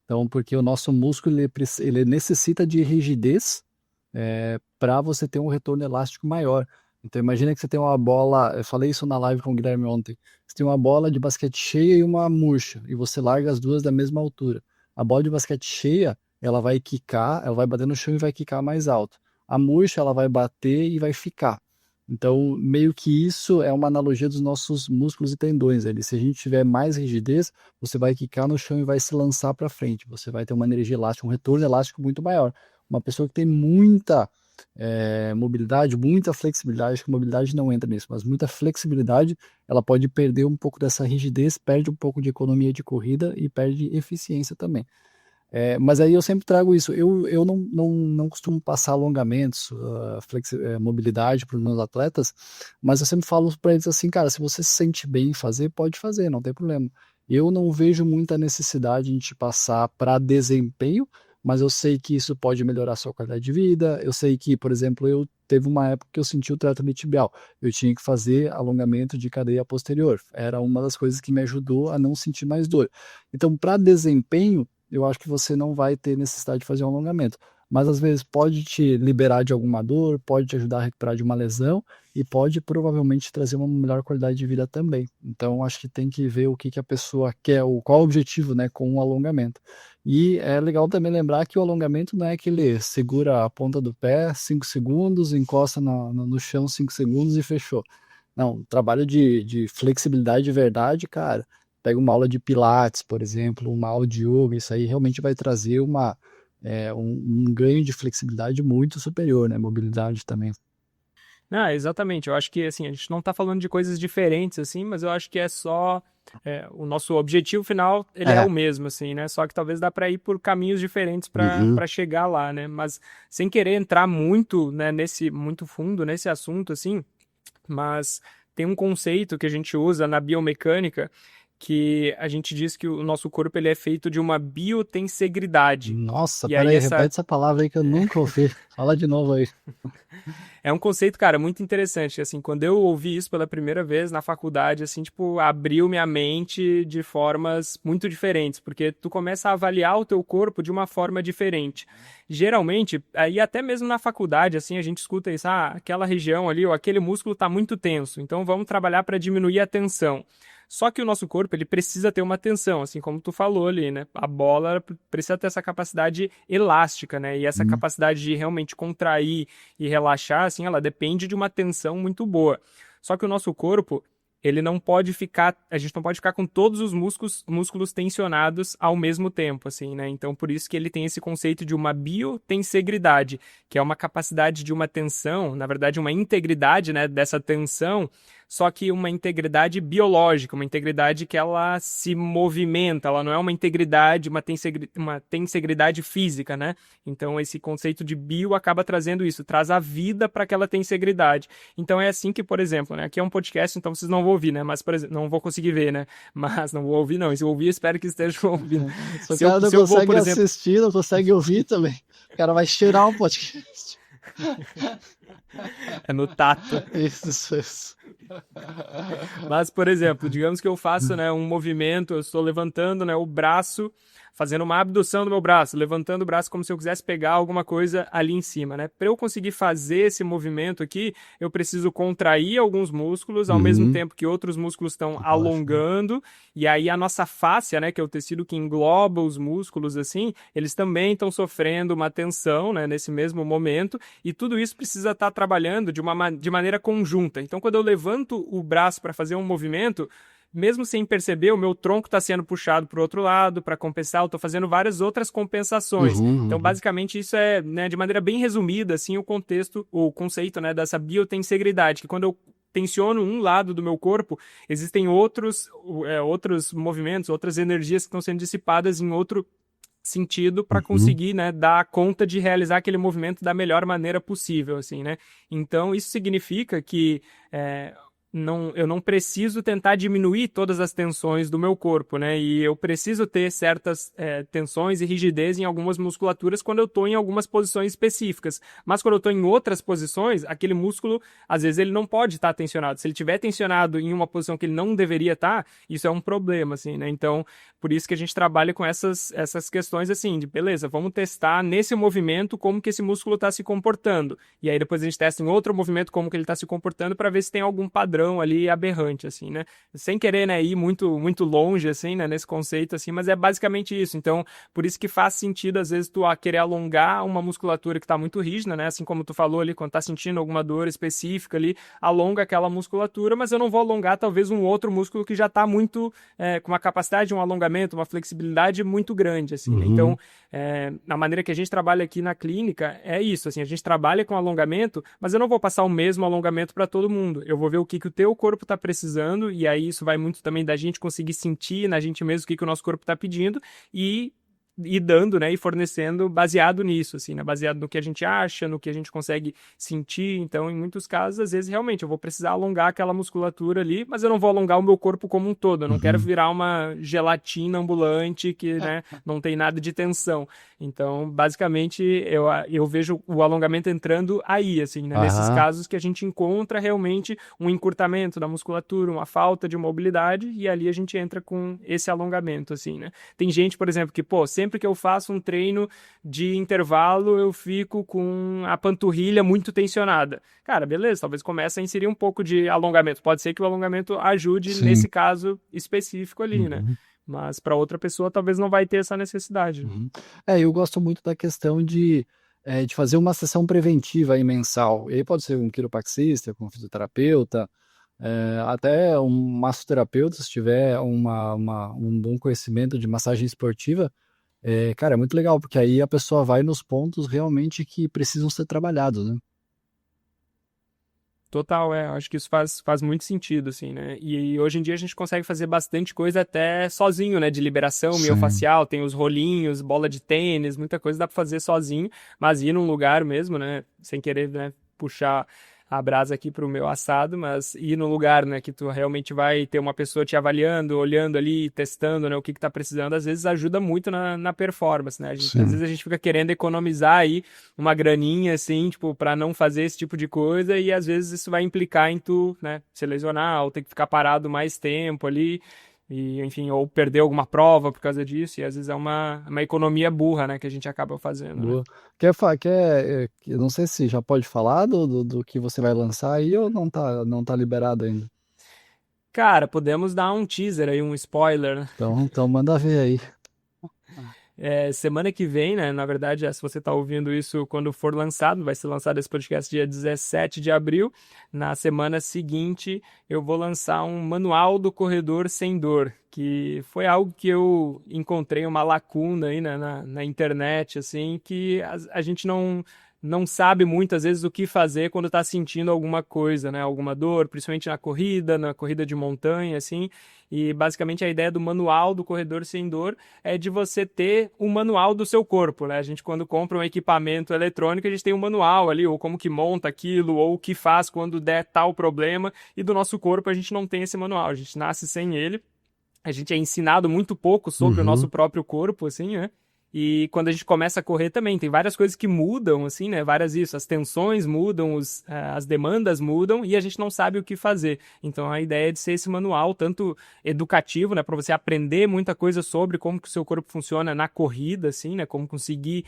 Então, porque o nosso músculo ele necessita de rigidez para você ter um retorno elástico maior. Então, imagina que você tem uma bola, eu falei isso na live com o Guilherme ontem, você tem uma bola de basquete cheia e uma murcha, e você larga as duas da mesma altura. A bola de basquete cheia, ela vai quicar, ela vai bater no chão e vai quicar mais alto. A murcha, ela vai bater e vai ficar. Então, meio que isso é uma analogia dos nossos músculos e tendões. Se a gente tiver mais rigidez, você vai quicar no chão e vai se lançar para frente. Você vai ter uma energia elástica, um retorno elástico muito maior. Uma pessoa que tem muita mobilidade, muita flexibilidade, acho que mobilidade não entra nisso, mas muita flexibilidade, ela pode perder um pouco dessa rigidez, perde um pouco de economia de corrida e perde eficiência também. Mas aí eu sempre trago isso. Eu não costumo passar alongamentos, mobilidade para os meus atletas, mas eu sempre falo para eles assim, cara, se você se sente bem em fazer, pode fazer, não tem problema. Eu não vejo muita necessidade em te passar para desempenho, mas eu sei que isso pode melhorar a sua qualidade de vida. Eu sei que, por exemplo, eu teve uma época que eu senti o tratamento tibial. Eu tinha que fazer alongamento de cadeia posterior. Era uma das coisas que me ajudou a não sentir mais dor. Então, para desempenho, eu acho que você não vai ter necessidade de fazer um alongamento. Mas às vezes pode te liberar de alguma dor, pode te ajudar a recuperar de uma lesão e pode provavelmente trazer uma melhor qualidade de vida também. Então acho que tem que ver o que que a pessoa quer, qual o objetivo, né, com o alongamento. E é legal também lembrar que o alongamento não é aquele segura a ponta do pé 5 segundos, encosta no chão 5 segundos e fechou. Não, trabalho de flexibilidade de verdade, cara. Pega uma aula de Pilates, por exemplo, uma aula de yoga, isso aí realmente vai trazer um ganho de flexibilidade muito superior, né? Mobilidade também. Não, exatamente. Eu acho que assim, a gente não tá falando de coisas diferentes, assim, mas eu acho que é só. O nosso objetivo final, ele é É. o mesmo, assim, né? Só que talvez dá para ir por caminhos diferentes Uhum. para chegar lá, né? Mas sem querer entrar muito, né, muito fundo nesse assunto, assim, mas tem um conceito que a gente usa na biomecânica que a gente diz que o nosso corpo ele é feito de uma biotensegridade. Nossa, E pera aí aí, essa repete essa palavra aí que eu nunca ouvi. Fala de novo aí. é um conceito, cara, muito interessante. Assim, quando eu ouvi isso pela primeira vez na faculdade, assim, tipo, abriu minha mente de formas muito diferentes, porque tu começa a avaliar o teu corpo de uma forma diferente. Geralmente, aí até mesmo na faculdade, assim, a gente escuta isso, aquela região ali, ou aquele músculo tá muito tenso, então vamos trabalhar para diminuir a tensão. Só que o nosso corpo, ele precisa ter uma tensão, assim como tu falou ali, né? A bola precisa ter essa capacidade elástica, né? E essa Uhum. capacidade de realmente contrair e relaxar, assim, ela depende de uma tensão muito boa. Só que o nosso corpo, ele não pode ficar, a gente não pode ficar com todos os músculos tensionados ao mesmo tempo, assim, né? Então, por isso que ele tem esse conceito de uma biotensegridade, que é uma capacidade de uma tensão, na verdade, uma integridade, né, dessa tensão, só que uma integridade biológica, uma integridade que ela se movimenta, ela não é uma integridade, uma tensegridade física, né? Então, esse conceito de bio acaba trazendo isso, traz a vida para aquela tensegridade. Então, é assim que, por exemplo, né? Aqui é um podcast, então vocês não vão ouvir, né? Mas, por exemplo, não vou conseguir ver, né? Mas não vou ouvir, não. E se eu ouvir, espero que estejam ouvindo. Se o cara não consegue assistir, não consegue ouvir também. O cara vai cheirar um podcast. É no tato. Isso. Mas, por exemplo, digamos que eu faço, né, um movimento, eu estou levantando, né, o braço, fazendo uma abdução do meu braço, levantando o braço como se eu quisesse pegar alguma coisa ali em cima, né? Para eu conseguir fazer esse movimento aqui, eu preciso contrair alguns músculos, ao mesmo tempo que outros músculos estão alongando, e aí a nossa fáscia, né, que é o tecido que engloba os músculos, assim, eles também estão sofrendo uma tensão, né, nesse mesmo momento, e tudo isso precisa estar trabalhando de maneira conjunta. Então, quando eu levanto o braço para fazer um movimento, mesmo sem perceber, o meu tronco está sendo puxado para o outro lado para compensar, eu estou fazendo várias outras compensações. Então, basicamente, isso é, né, de maneira bem resumida, assim, o conceito, né, dessa biotensegridade, que quando eu tensiono um lado do meu corpo, existem outros movimentos, outras energias que estão sendo dissipadas em outro sentido para conseguir, né, dar conta de realizar aquele movimento da melhor maneira possível, assim, né? Então, isso significa que eu não preciso tentar diminuir todas as tensões do meu corpo, né? E eu preciso ter certas tensões e rigidez em algumas musculaturas quando eu estou em algumas posições específicas. Mas quando eu estou em outras posições, aquele músculo, às vezes, ele não pode estar tensionado. Se ele estiver tensionado em uma posição que ele não deveria estar, isso é um problema, assim, né? Então, por isso que a gente trabalha com essas questões, assim, de beleza, vamos testar nesse movimento como que esse músculo está se comportando. E aí depois a gente testa em outro movimento como que ele está se comportando para ver se tem algum padrão ali aberrante, assim, né? Sem querer, né, ir muito, muito longe, assim, né, nesse conceito, assim, mas é basicamente isso. Então, por isso que faz sentido, às vezes, tu querer alongar uma musculatura que tá muito rígida, né? Assim como tu falou ali, quando tá sentindo alguma dor específica ali, alonga aquela musculatura, mas eu não vou alongar, talvez, um outro músculo que já tá muito, com uma capacidade de um alongamento, uma flexibilidade muito grande, assim, né? Então, a maneira que a gente trabalha aqui na clínica é isso, assim, a gente trabalha com alongamento, mas eu não vou passar o mesmo alongamento para todo mundo. Eu vou ver o que o teu corpo está precisando, e aí isso vai muito também da gente conseguir sentir na gente mesmo o que o nosso corpo está pedindo e dando, né, e fornecendo baseado nisso, assim, né, baseado no que a gente acha, no que a gente consegue sentir. Então, em muitos casos, às vezes, realmente, eu vou precisar alongar aquela musculatura ali, mas eu não vou alongar o meu corpo como um todo, eu não quero virar uma gelatina ambulante que, né, não tem nada de tensão. Então, basicamente, eu vejo o alongamento entrando aí, assim, né, nesses casos que a gente encontra realmente um encurtamento da musculatura, uma falta de mobilidade, e ali a gente entra com esse alongamento, assim, né. Tem gente, por exemplo, que, pô, sempre que eu faço um treino de intervalo, eu fico com a panturrilha muito tensionada. Cara, beleza, talvez comece a inserir um pouco de alongamento. Pode ser que o alongamento ajude nesse caso específico ali, né? Mas para outra pessoa talvez não vai ter essa necessidade. Eu gosto muito da questão de fazer uma sessão preventiva aí mensal. E aí pode ser um quiropraxista, com um fisioterapeuta, até um massoterapeuta, se tiver um bom conhecimento de massagem esportiva. Cara, é muito legal, porque aí a pessoa vai nos pontos realmente que precisam ser trabalhados, né? Total, acho que isso faz muito sentido, assim, né? E hoje em dia a gente consegue fazer bastante coisa até sozinho, né? De liberação miofacial, tem os rolinhos, bola de tênis, muita coisa dá pra fazer sozinho, mas ir num lugar mesmo, né? Sem querer, né, puxar a brasa aqui pro meu assado, mas ir no lugar, né, que tu realmente vai ter uma pessoa te avaliando, olhando ali, testando, né, o que tá precisando, às vezes ajuda muito na performance, né? Às vezes a gente fica querendo economizar aí uma graninha, assim, tipo, pra não fazer esse tipo de coisa, e às vezes isso vai implicar em tu, né, se lesionar, ou ter que ficar parado mais tempo ali, e, enfim, ou perder alguma prova por causa disso, e às vezes é uma economia burra, né, que a gente acaba fazendo, né? Eu não sei se já pode falar do que você vai lançar aí ou não tá liberado ainda. Cara, podemos dar um teaser aí, um spoiler, né? Então manda ver aí. semana que vem, né? Na verdade, se você está ouvindo isso quando for lançado, vai ser lançado esse podcast dia 17 de abril. Na semana seguinte, eu vou lançar um manual do corredor sem dor, que foi algo que eu encontrei uma lacuna aí na internet, assim, que a gente não sabe muitas vezes o que fazer quando está sentindo alguma coisa, né? Alguma dor, principalmente na corrida de montanha, assim. E basicamente a ideia do manual do corredor sem dor é de você ter um manual do seu corpo, né? A gente, quando compra um equipamento eletrônico, a gente tem um manual ali, ou como que monta aquilo, ou o que faz quando der tal problema, e do nosso corpo a gente não tem esse manual, a gente nasce sem ele. A gente é ensinado muito pouco sobre o nosso Uhum. próprio corpo, assim, né? E quando a gente começa a correr também, tem várias coisas que mudam, assim, né? Várias isso, as tensões mudam, as demandas mudam e a gente não sabe o que fazer. Então a ideia é de ser esse manual, tanto educativo, né? Para você aprender muita coisa sobre como que o seu corpo funciona na corrida, assim, né? Como conseguir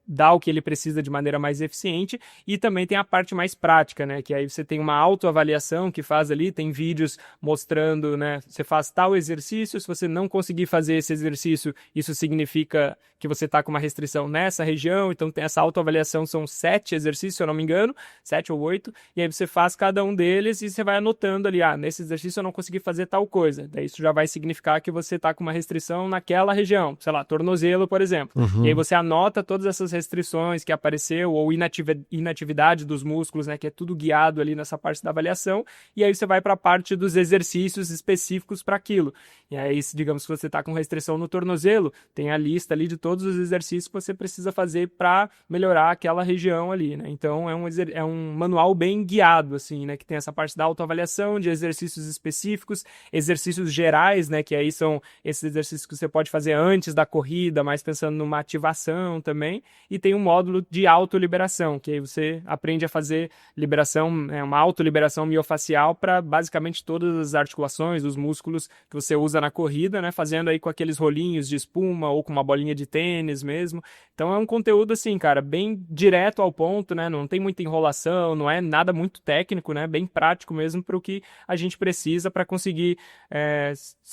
dar o que ele precisa de maneira mais eficiente. E também tem a parte mais prática, né? Que aí você tem uma autoavaliação que faz ali, tem vídeos mostrando, né? Você faz tal exercício, se você não conseguir fazer esse exercício, isso significa que você está com uma restrição nessa região, então tem essa autoavaliação, são 7 exercícios, se eu não me engano, 7 ou 8, e aí você faz cada um deles e você vai anotando ali, nesse exercício eu não consegui fazer tal coisa, daí isso já vai significar que você está com uma restrição naquela região, sei lá, tornozelo, por exemplo, e aí Uhum. você anota todas essas restrições que apareceu, ou inatividade dos músculos, né, que é tudo guiado ali nessa parte da avaliação, e aí você vai para a parte dos exercícios específicos para aquilo, e aí, digamos que você está com restrição no tornozelo, tem a lista ali de todos os exercícios que você precisa fazer para melhorar aquela região ali, né? Então é um manual bem guiado, assim, né? Que tem essa parte da autoavaliação, de exercícios específicos, exercícios gerais, né? Que aí são esses exercícios que você pode fazer antes da corrida, mas pensando numa ativação também. E tem um módulo de autoliberação, que aí você aprende a fazer liberação, uma autoliberação miofacial para basicamente todas as articulações, os músculos que você usa na corrida, né? Fazendo aí com aqueles rolinhos de espuma ou com uma bolinha de tênis mesmo. Então é um conteúdo assim, cara, bem direto ao ponto, né? Não tem muita enrolação, não é nada muito técnico, né? Bem prático mesmo para o que a gente precisa para conseguir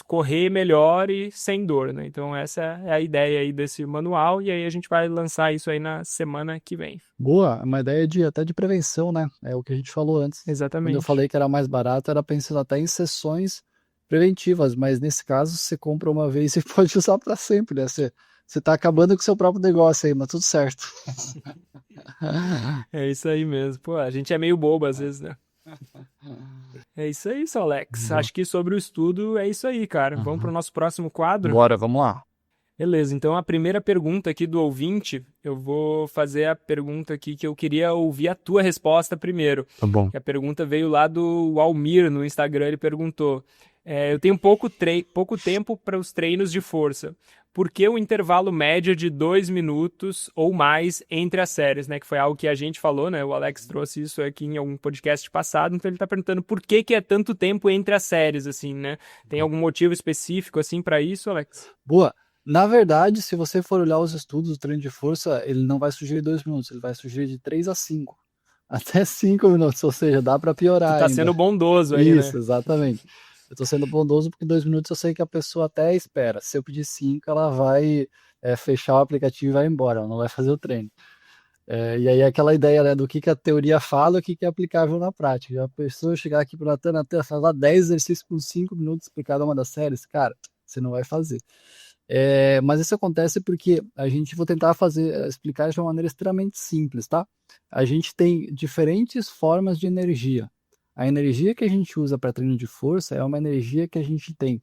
correr melhor e sem dor, né? Então essa é a ideia aí desse manual e aí a gente vai lançar isso aí na semana que vem. Boa, é uma ideia até de prevenção, né? É o que a gente falou antes. Quando eu Exatamente. falei que era mais barato, era pensando até em sessões preventivas, mas nesse caso você compra uma vez e pode usar para sempre, né? Você tá acabando com o seu próprio negócio aí, mas tudo certo. É isso aí mesmo. Pô, a gente é meio bobo às vezes, né? É isso aí, seu Alex. Boa. Acho que sobre o estudo é isso aí, cara. Vamos para o Uhum. nosso próximo quadro? Bora, vamos lá. Beleza, então a primeira pergunta aqui do ouvinte, eu vou fazer a pergunta aqui que eu queria ouvir a tua resposta primeiro. Tá bom. Que a pergunta veio lá do Almir no Instagram, ele perguntou: eu tenho pouco tempo para os treinos de força. Por que o intervalo médio de 2 minutos ou mais entre as séries, né? Que foi algo que a gente falou, né? O Alex trouxe isso aqui em algum podcast passado, então ele está perguntando por que é tanto tempo entre as séries, assim, né? Tem algum motivo específico, assim, para isso, Alex? Boa. Na verdade, se você for olhar os estudos do treino de força, ele não vai surgir em 2 minutos, ele vai surgir de 3 a 5. Até 5 minutos, ou seja, dá para Tu piorar tá ainda. sendo bondoso aí, Isso, né? exatamente. Eu tô sendo bondoso porque 2 minutos eu sei que a pessoa até espera. Se eu pedir 5, ela vai fechar o aplicativo e vai embora, ela não vai fazer o treino. E aí é aquela ideia, né, do que a teoria fala e o que é aplicável na prática. Já a pessoa chegar aqui pro Natan, falar 10 exercícios por 5 minutos por cada uma das séries, cara, você não vai fazer. Mas isso acontece porque a gente vou tentar explicar de uma maneira extremamente simples, tá? A gente tem diferentes formas de energia. A energia que a gente usa para treino de força é uma energia que a gente tem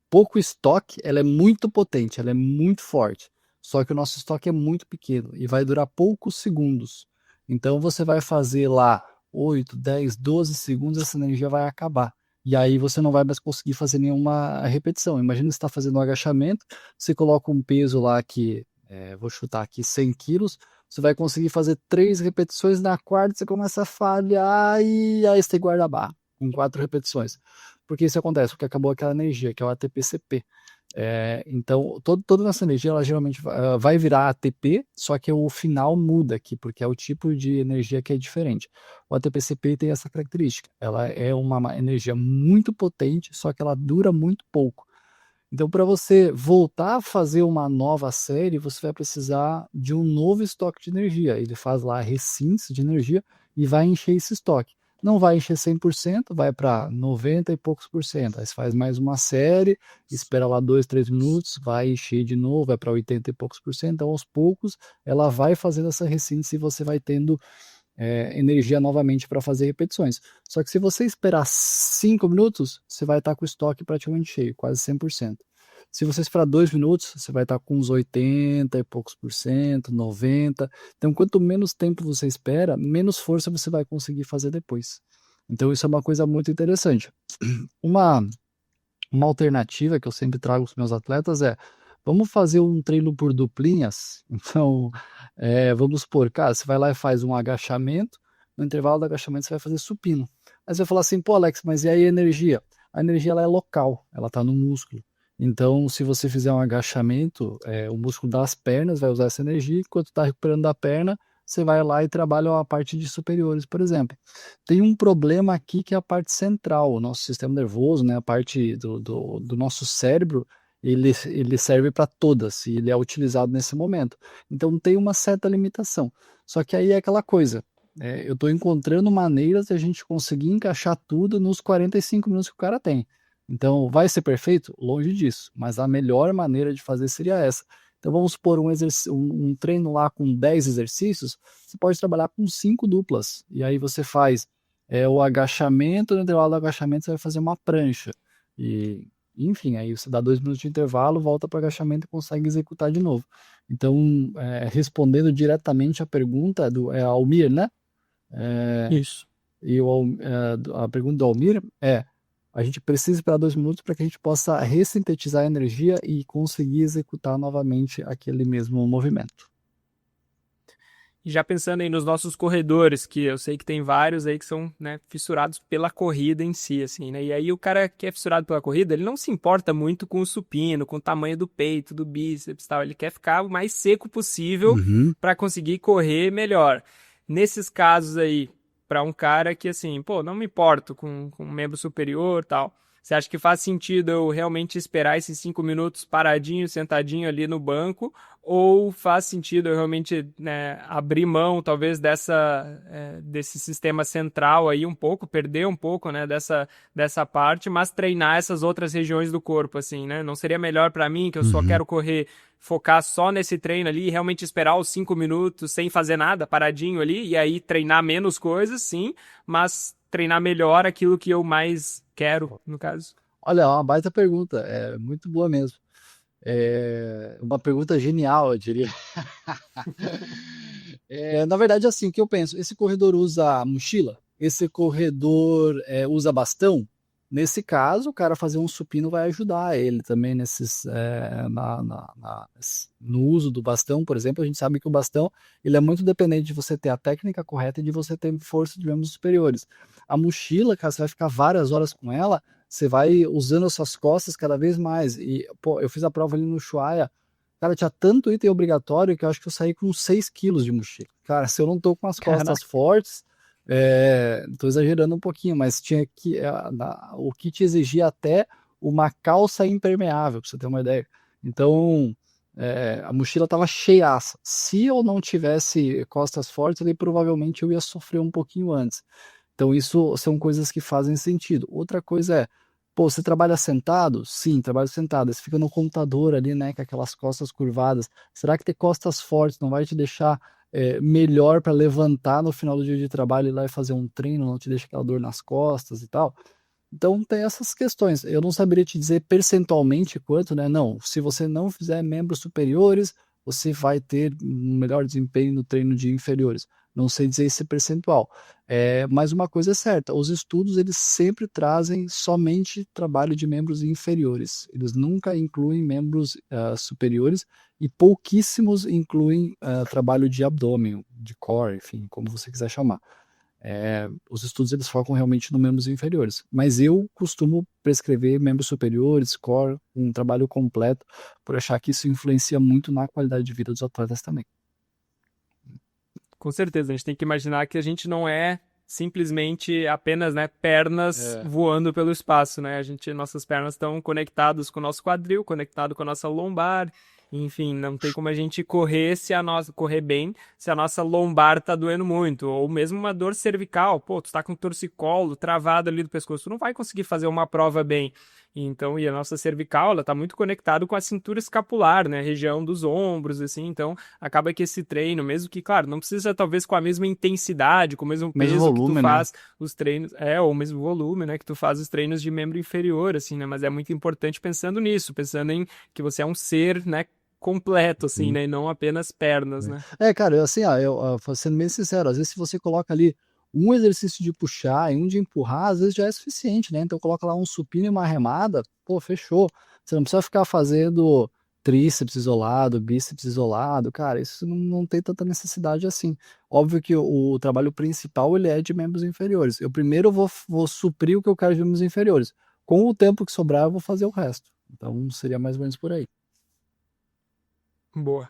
pouco estoque, ela é muito potente, ela é muito forte. Só que o nosso estoque é muito pequeno e vai durar poucos segundos. Então você vai fazer lá 8, 10, 12 segundos, essa energia vai acabar. E aí você não vai mais conseguir fazer nenhuma repetição. Imagina você está fazendo um agachamento, você coloca um peso lá que, vou chutar aqui, 100 quilos, você vai conseguir fazer 3 repetições, na quarta você começa a falhar e aí você guarda a barra com 4 repetições. Por que isso acontece? Porque acabou aquela energia, que é o ATP-CP. Então, toda essa energia, ela geralmente vai virar ATP, só que o final muda aqui, porque é o tipo de energia que é diferente. O ATP-CP tem essa característica, ela é uma energia muito potente, só que ela dura muito pouco. Então, para você voltar a fazer uma nova série, você vai precisar de um novo estoque de energia. Ele faz lá recintos de energia e vai encher esse estoque. Não vai encher 100%, vai para 90 e poucos por cento. Aí você faz mais uma série, espera lá 2, 3 minutos, vai encher de novo, vai para 80 e poucos por cento. Então, aos poucos, ela vai fazendo essa recinto e você vai tendo energia novamente para fazer repetições. Só que se você esperar 5 minutos, você vai estar com o estoque praticamente cheio, quase 100%. Se você esperar 2 minutos, você vai estar com uns 80 e poucos por cento, 90. Então, quanto menos tempo você espera, menos força você vai conseguir fazer depois. Então, isso é uma coisa muito interessante. Uma, uma alternativa que eu sempre trago para os meus atletas é: vamos fazer um treino por duplinhas? Então, vamos supor, cara, você vai lá e faz um agachamento, no intervalo do agachamento você vai fazer supino. Aí você vai falar assim, pô, Alex, mas e aí a energia? A energia ela é local, ela está no músculo. Então, se você fizer um agachamento, o músculo das pernas vai usar essa energia, enquanto está recuperando da perna, você vai lá e trabalha a parte de superiores, por exemplo. Tem um problema aqui que é a parte central, o nosso sistema nervoso, né, a parte do nosso cérebro, ele serve para todas e ele é utilizado nesse momento. Então tem uma certa limitação. Só que aí é aquela coisa, eu estou encontrando maneiras de a gente conseguir encaixar tudo nos 45 minutos que o cara tem. Então vai ser perfeito? Longe disso, mas a melhor maneira de fazer seria essa. Então vamos supor um treino lá com 10 exercícios, você pode trabalhar com 5 duplas. E aí você faz o agachamento, no intervalo do agachamento você vai fazer uma prancha. E, enfim, aí você dá 2 minutos de intervalo, volta para o agachamento e consegue executar de novo. Então, respondendo diretamente a pergunta do Almir, né? É, Isso. a pergunta do Almir é: a gente precisa esperar 2 minutos para que a gente possa ressintetizar a energia e conseguir executar novamente aquele mesmo movimento. E já pensando aí nos nossos corredores, que eu sei que tem vários aí que são, né, fissurados pela corrida em si, assim, né? E aí o cara que é fissurado pela corrida, ele não se importa muito com o supino, com o tamanho do peito, do bíceps e tal. Ele quer ficar o mais seco possível Uhum. para conseguir correr melhor. Nesses casos aí, para um cara que, assim, pô, não me importo com um membro superior e tal. Você acha que faz sentido eu realmente esperar esses 5 minutos paradinho, sentadinho ali no banco? Ou faz sentido eu realmente, né, abrir mão, talvez, desse sistema central aí um pouco, perder um pouco, né, dessa parte, mas treinar essas outras regiões do corpo, assim, né? Não seria melhor para mim, que eu só Uhum. quero correr, focar só nesse treino ali e realmente esperar os 5 minutos sem fazer nada, paradinho ali, e aí treinar menos coisas, sim, mas treinar melhor aquilo que eu mais quero, no caso? Olha, é uma baita pergunta, é muito boa mesmo. É uma pergunta genial, eu diria. Na verdade, assim, o que eu penso, esse corredor usa mochila? Esse corredor usa bastão? Nesse caso, o cara fazer um supino vai ajudar ele também no uso do bastão, por exemplo. A gente sabe que o bastão ele é muito dependente de você ter a técnica correta e de você ter força de membros superiores. A mochila, cara, você vai ficar várias horas com ela, você vai usando as suas costas cada vez mais. E, pô, eu fiz a prova ali no Ushuaia. Cara, tinha tanto item obrigatório que eu acho que eu saí com 6 quilos de mochila. Cara, se eu não tô com as costas Caraca. fortes, tô exagerando um pouquinho, mas tinha que. O kit exigia até uma calça impermeável, pra você ter uma ideia. Então, a mochila tava cheiaça. Se eu não tivesse costas fortes, ali provavelmente eu ia sofrer um pouquinho antes. Então, isso são coisas que fazem sentido. Outra coisa é, pô, você trabalha sentado? Sim, trabalho sentado. Aí você fica no computador ali, né, com aquelas costas curvadas. Será que ter costas fortes não vai te deixar melhor para levantar no final do dia de trabalho e ir lá e fazer um treino, não te deixa aquela dor nas costas e tal? Então tem essas questões. Eu não saberia te dizer percentualmente quanto, né? Não, se você não fizer membros superiores, você vai ter um melhor desempenho no treino de inferiores. Não sei dizer esse percentual. Mas uma coisa é certa, os estudos eles sempre trazem somente trabalho de membros inferiores. Eles nunca incluem membros superiores e pouquíssimos incluem trabalho de abdômen, de core, enfim, como você quiser chamar. Os estudos eles focam realmente nos membros inferiores, mas eu costumo prescrever membros superiores, core, um trabalho completo, por achar que isso influencia muito na qualidade de vida dos atletas também. Com certeza, a gente tem que imaginar que a gente não é simplesmente apenas, né, pernas É. voando pelo espaço, né? Nossas pernas estão conectadas com o nosso quadril, conectado com a nossa lombar. Enfim, não tem como a gente correr bem se a nossa lombar tá doendo muito, ou mesmo uma dor cervical. Pô, tu tá com torcicolo travado ali do pescoço, tu não vai conseguir fazer uma prova bem. Então, e a nossa cervical, ela tá muito conectada com a cintura escapular, né, a região dos ombros, assim. Então, acaba que esse treino, mesmo que, claro, não precisa talvez com a mesma intensidade, com o mesmo Mesmo peso que tu volume, né? faz os treinos, ou o mesmo volume, né, que tu faz os treinos de membro inferior, assim, né, mas é muito importante pensando nisso, pensando em que você é um ser, né, completo, assim, Uhum. né, e não apenas pernas, né. Cara, assim, sendo bem sincero, às vezes se você coloca ali um exercício de puxar e um de empurrar, às vezes já é suficiente, né? Então coloca lá um supino e uma remada, pô, fechou. Você não precisa ficar fazendo tríceps isolado, bíceps isolado, cara, isso não tem tanta necessidade assim. Óbvio que o trabalho principal, ele é de membros inferiores. Eu primeiro vou suprir o que eu quero de membros inferiores. Com o tempo que sobrar, eu vou fazer o resto. Então seria mais ou menos por aí. Boa.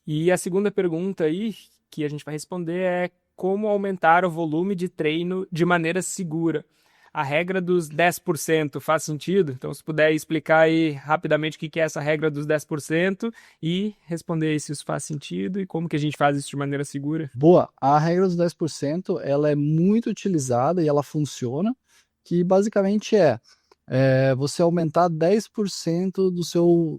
E a segunda pergunta aí que a gente vai responder é como aumentar o volume de treino de maneira segura. A regra dos 10% faz sentido? Então, se puder explicar aí rapidamente o que é essa regra dos 10% e responder aí se isso faz sentido e como que a gente faz isso de maneira segura. Boa, a regra dos 10% ela é muito utilizada e ela funciona, que basicamente é você aumentar 10%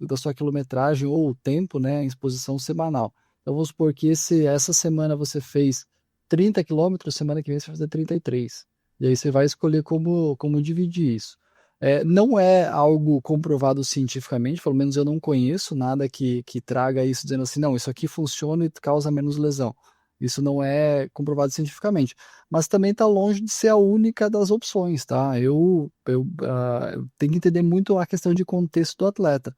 da sua quilometragem ou o tempo, né, em exposição semanal. Então vamos supor que essa semana você fez 30 quilômetros, semana que vem você vai fazer 33. E aí você vai escolher como dividir isso. Não é algo comprovado cientificamente, pelo menos eu não conheço nada que traga isso dizendo assim, não, isso aqui funciona e causa menos lesão. Isso não é comprovado cientificamente, mas também está longe de ser a única das opções, tá? Eu tenho que entender muito a questão de contexto do atleta.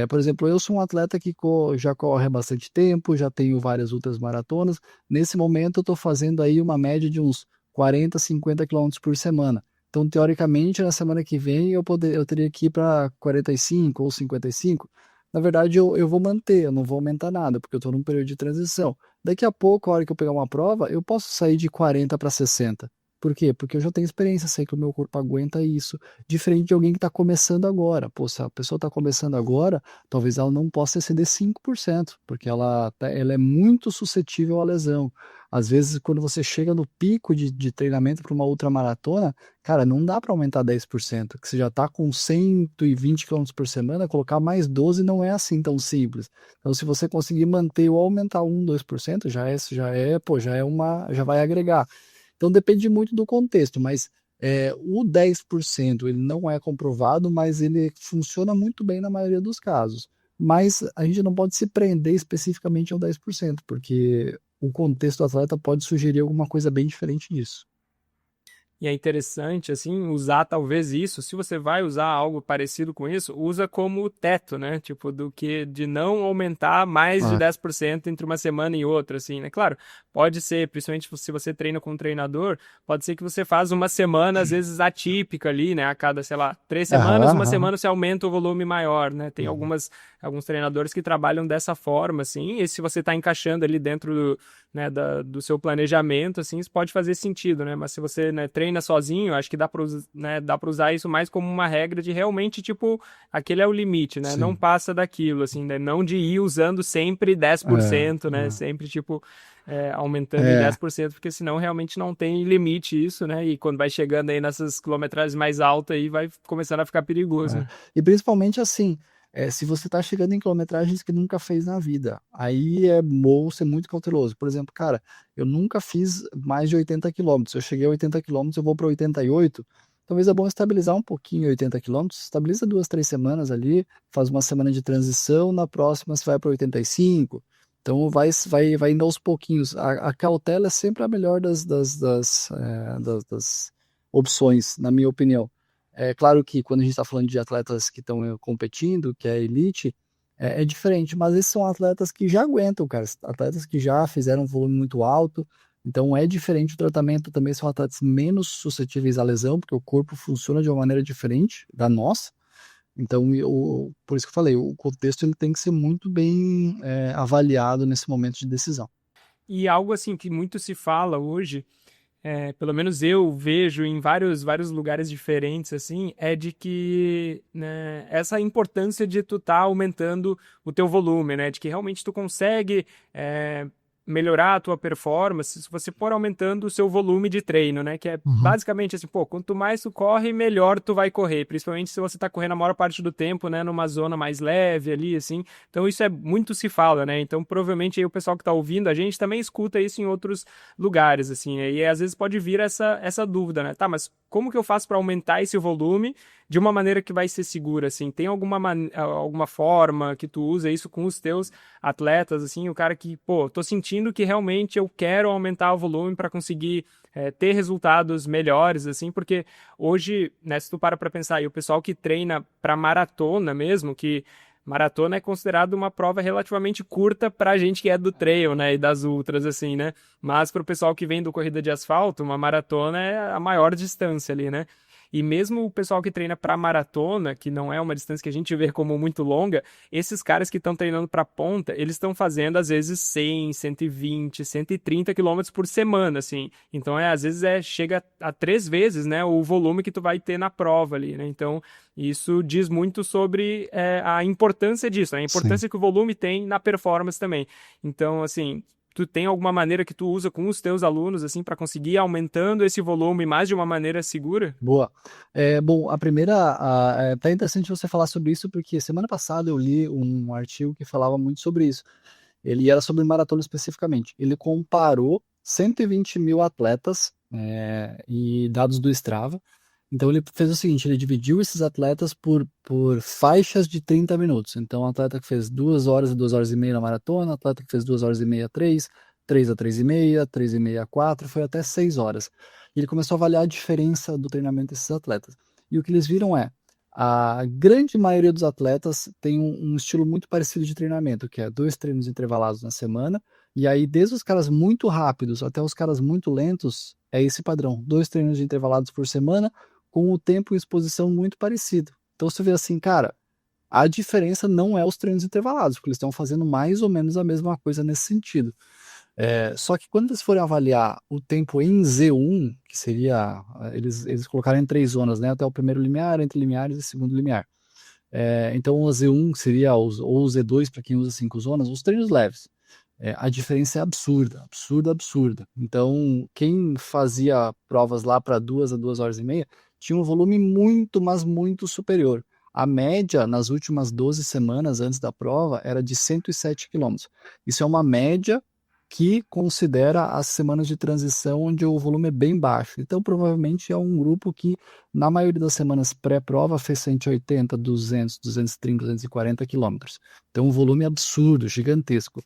Por exemplo, eu sou um atleta que já corre há bastante tempo, já tenho várias outras maratonas. Nesse momento, eu estou fazendo aí uma média de uns 40, 50 quilômetros por semana. Então, teoricamente, na semana que vem, eu teria que ir para 45 ou 55. Na verdade, eu vou manter, eu não vou aumentar nada, porque eu estou num período de transição. Daqui a pouco, a hora que eu pegar uma prova, eu posso sair de 40 para 60. Por quê? Porque eu já tenho experiência, sei que o meu corpo aguenta isso. Diferente de alguém que está começando agora. Pô, se a pessoa está começando agora, talvez ela não possa exceder 5%, porque ela é muito suscetível à lesão. Às vezes, quando você chega no pico de treinamento para uma ultramaratona, cara, não dá para aumentar 10%, que você já está com 120 quilômetros por semana, colocar mais 12 não é assim tão simples. Então, se você conseguir manter ou aumentar 2% já vai agregar. Então, depende muito do contexto, mas o 10% ele não é comprovado, mas ele funciona muito bem na maioria dos casos. Mas a gente não pode se prender especificamente ao 10%, porque o contexto do atleta pode sugerir alguma coisa bem diferente disso. E é interessante, assim, usar talvez isso. Se você vai usar algo parecido com isso, usa como teto, né? Tipo, do que de não aumentar mais de Ah, 10% entre uma semana e outra, assim, né? Claro, pode ser, principalmente se você treina com um treinador, pode ser que você faz uma semana, às vezes, atípica ali, né? A cada, sei lá, 3 semanas, aham, uma aham. semana você aumenta o volume maior, né? Tem Uhum. alguns treinadores que trabalham dessa forma, assim, e se você está encaixando ali dentro né, do seu planejamento, assim, isso pode fazer sentido, né? Mas se você, né, treina sozinho, acho que dá para usar isso mais como uma regra de realmente, tipo, aquele é o limite, né? Não Sim. passa daquilo, assim, né? Não de ir usando sempre É, 10%, né? Sempre, tipo, aumentando em é, 10%, porque senão realmente não tem limite isso, né? E quando vai chegando aí nessas quilometragens mais altas aí, vai começando a ficar perigoso, é. né? E principalmente assim, se você está chegando em quilometragens que nunca fez na vida, aí é bom ser muito cauteloso. Por exemplo, cara, eu nunca fiz mais de 80 quilômetros. Eu cheguei a 80 quilômetros, eu vou para 88. Talvez é bom estabilizar um pouquinho 80 quilômetros, estabiliza 2, 3 semanas ali, faz uma semana de transição, na próxima você vai para 85. Então vai indo aos pouquinhos. A cautela é sempre a melhor das opções, na minha opinião. É claro que quando a gente está falando de atletas que estão competindo, que é elite, é diferente, mas esses são atletas que já aguentam, cara, atletas que já fizeram um volume muito alto, então é diferente o tratamento, também são atletas menos suscetíveis à lesão, porque o corpo funciona de uma maneira diferente da nossa, então por isso que eu falei, o contexto ele tem que ser muito bem avaliado nesse momento de decisão. E algo assim que muito se fala hoje pelo menos eu vejo em vários lugares diferentes, assim, é de que, né, essa importância de tu tá aumentando o teu volume, né, de que realmente tu consegue melhorar a tua performance se você for aumentando o seu volume de treino, né, que é Uhum. basicamente assim, pô, quanto mais tu corre, melhor tu vai correr, principalmente se você tá correndo a maior parte do tempo, né, numa zona mais leve ali, assim, então isso é muito se fala, né, então provavelmente aí o pessoal que tá ouvindo a gente também escuta isso em outros lugares, assim, e às vezes pode vir essa dúvida, né? Tá, mas como que eu faço para aumentar esse volume de uma maneira que vai ser segura, assim? Tem alguma forma que tu usa isso com os teus atletas, assim, o cara que, pô, tô sentindo que realmente eu quero aumentar o volume para conseguir ter resultados melhores, assim, porque hoje, né, se tu para pensar, e o pessoal que treina para maratona mesmo, que maratona é considerado uma prova relativamente curta para a gente que é do trail, né, e das ultras, assim, né? Mas para o pessoal que vem do corrida de asfalto, uma maratona é a maior distância ali, né? E mesmo o pessoal que treina para maratona, que não é uma distância que a gente vê como muito longa, esses caras que estão treinando para ponta, eles estão fazendo às vezes 100, 120, 130 quilômetros por semana, assim. Então, às vezes chega a 3 vezes, né, o volume que tu vai ter na prova ali, né? Então, isso diz muito sobre a importância disso, né? A Sim. importância que o volume tem na performance também. Então, assim, tu tem alguma maneira que tu usa com os teus alunos, assim, para conseguir ir aumentando esse volume mais de uma maneira segura? Boa. Bom, a primeira, é até interessante você falar sobre isso, porque semana passada eu li um artigo que falava muito sobre isso. Ele era sobre maratona especificamente. Ele comparou 120 mil atletas, e dados do Strava. Então ele fez o seguinte, ele dividiu esses atletas por faixas de 30 minutos. Então, o atleta que fez 2 horas e 2 horas e meia na maratona, atleta que fez 2 horas e meia, 3, 3 a 3 e meia, 3 e meia, 4, foi até 6 horas. E ele começou a avaliar a diferença do treinamento desses atletas. E o que eles viram é, a grande maioria dos atletas tem um estilo muito parecido de treinamento, que é 2 treinos intervalados na semana, e aí desde os caras muito rápidos até os caras muito lentos, é esse padrão, 2 treinos intervalados por semana, com o tempo e exposição muito parecido. Então você vê assim, cara, a diferença não é os treinos intervalados, porque eles estão fazendo mais ou menos a mesma coisa nesse sentido. Só que quando eles forem avaliar o tempo em Z1, que seria, eles colocaram em 3 zonas, né, até o primeiro limiar, entre limiares e segundo limiar. Então o Z1 seria, ou o Z2 para quem usa 5 zonas, os treinos leves. A diferença é absurda, absurda, absurda. Então, quem fazia provas lá para 2 a 2 horas e meia tinha um volume muito, mas muito superior. A média nas últimas 12 semanas antes da prova era de 107 quilômetros. Isso é uma média que considera as semanas de transição onde o volume é bem baixo. Então, provavelmente é um grupo que, na maioria das semanas pré-prova, fez 180, 200, 230, 240 quilômetros. Então, um volume absurdo, gigantesco.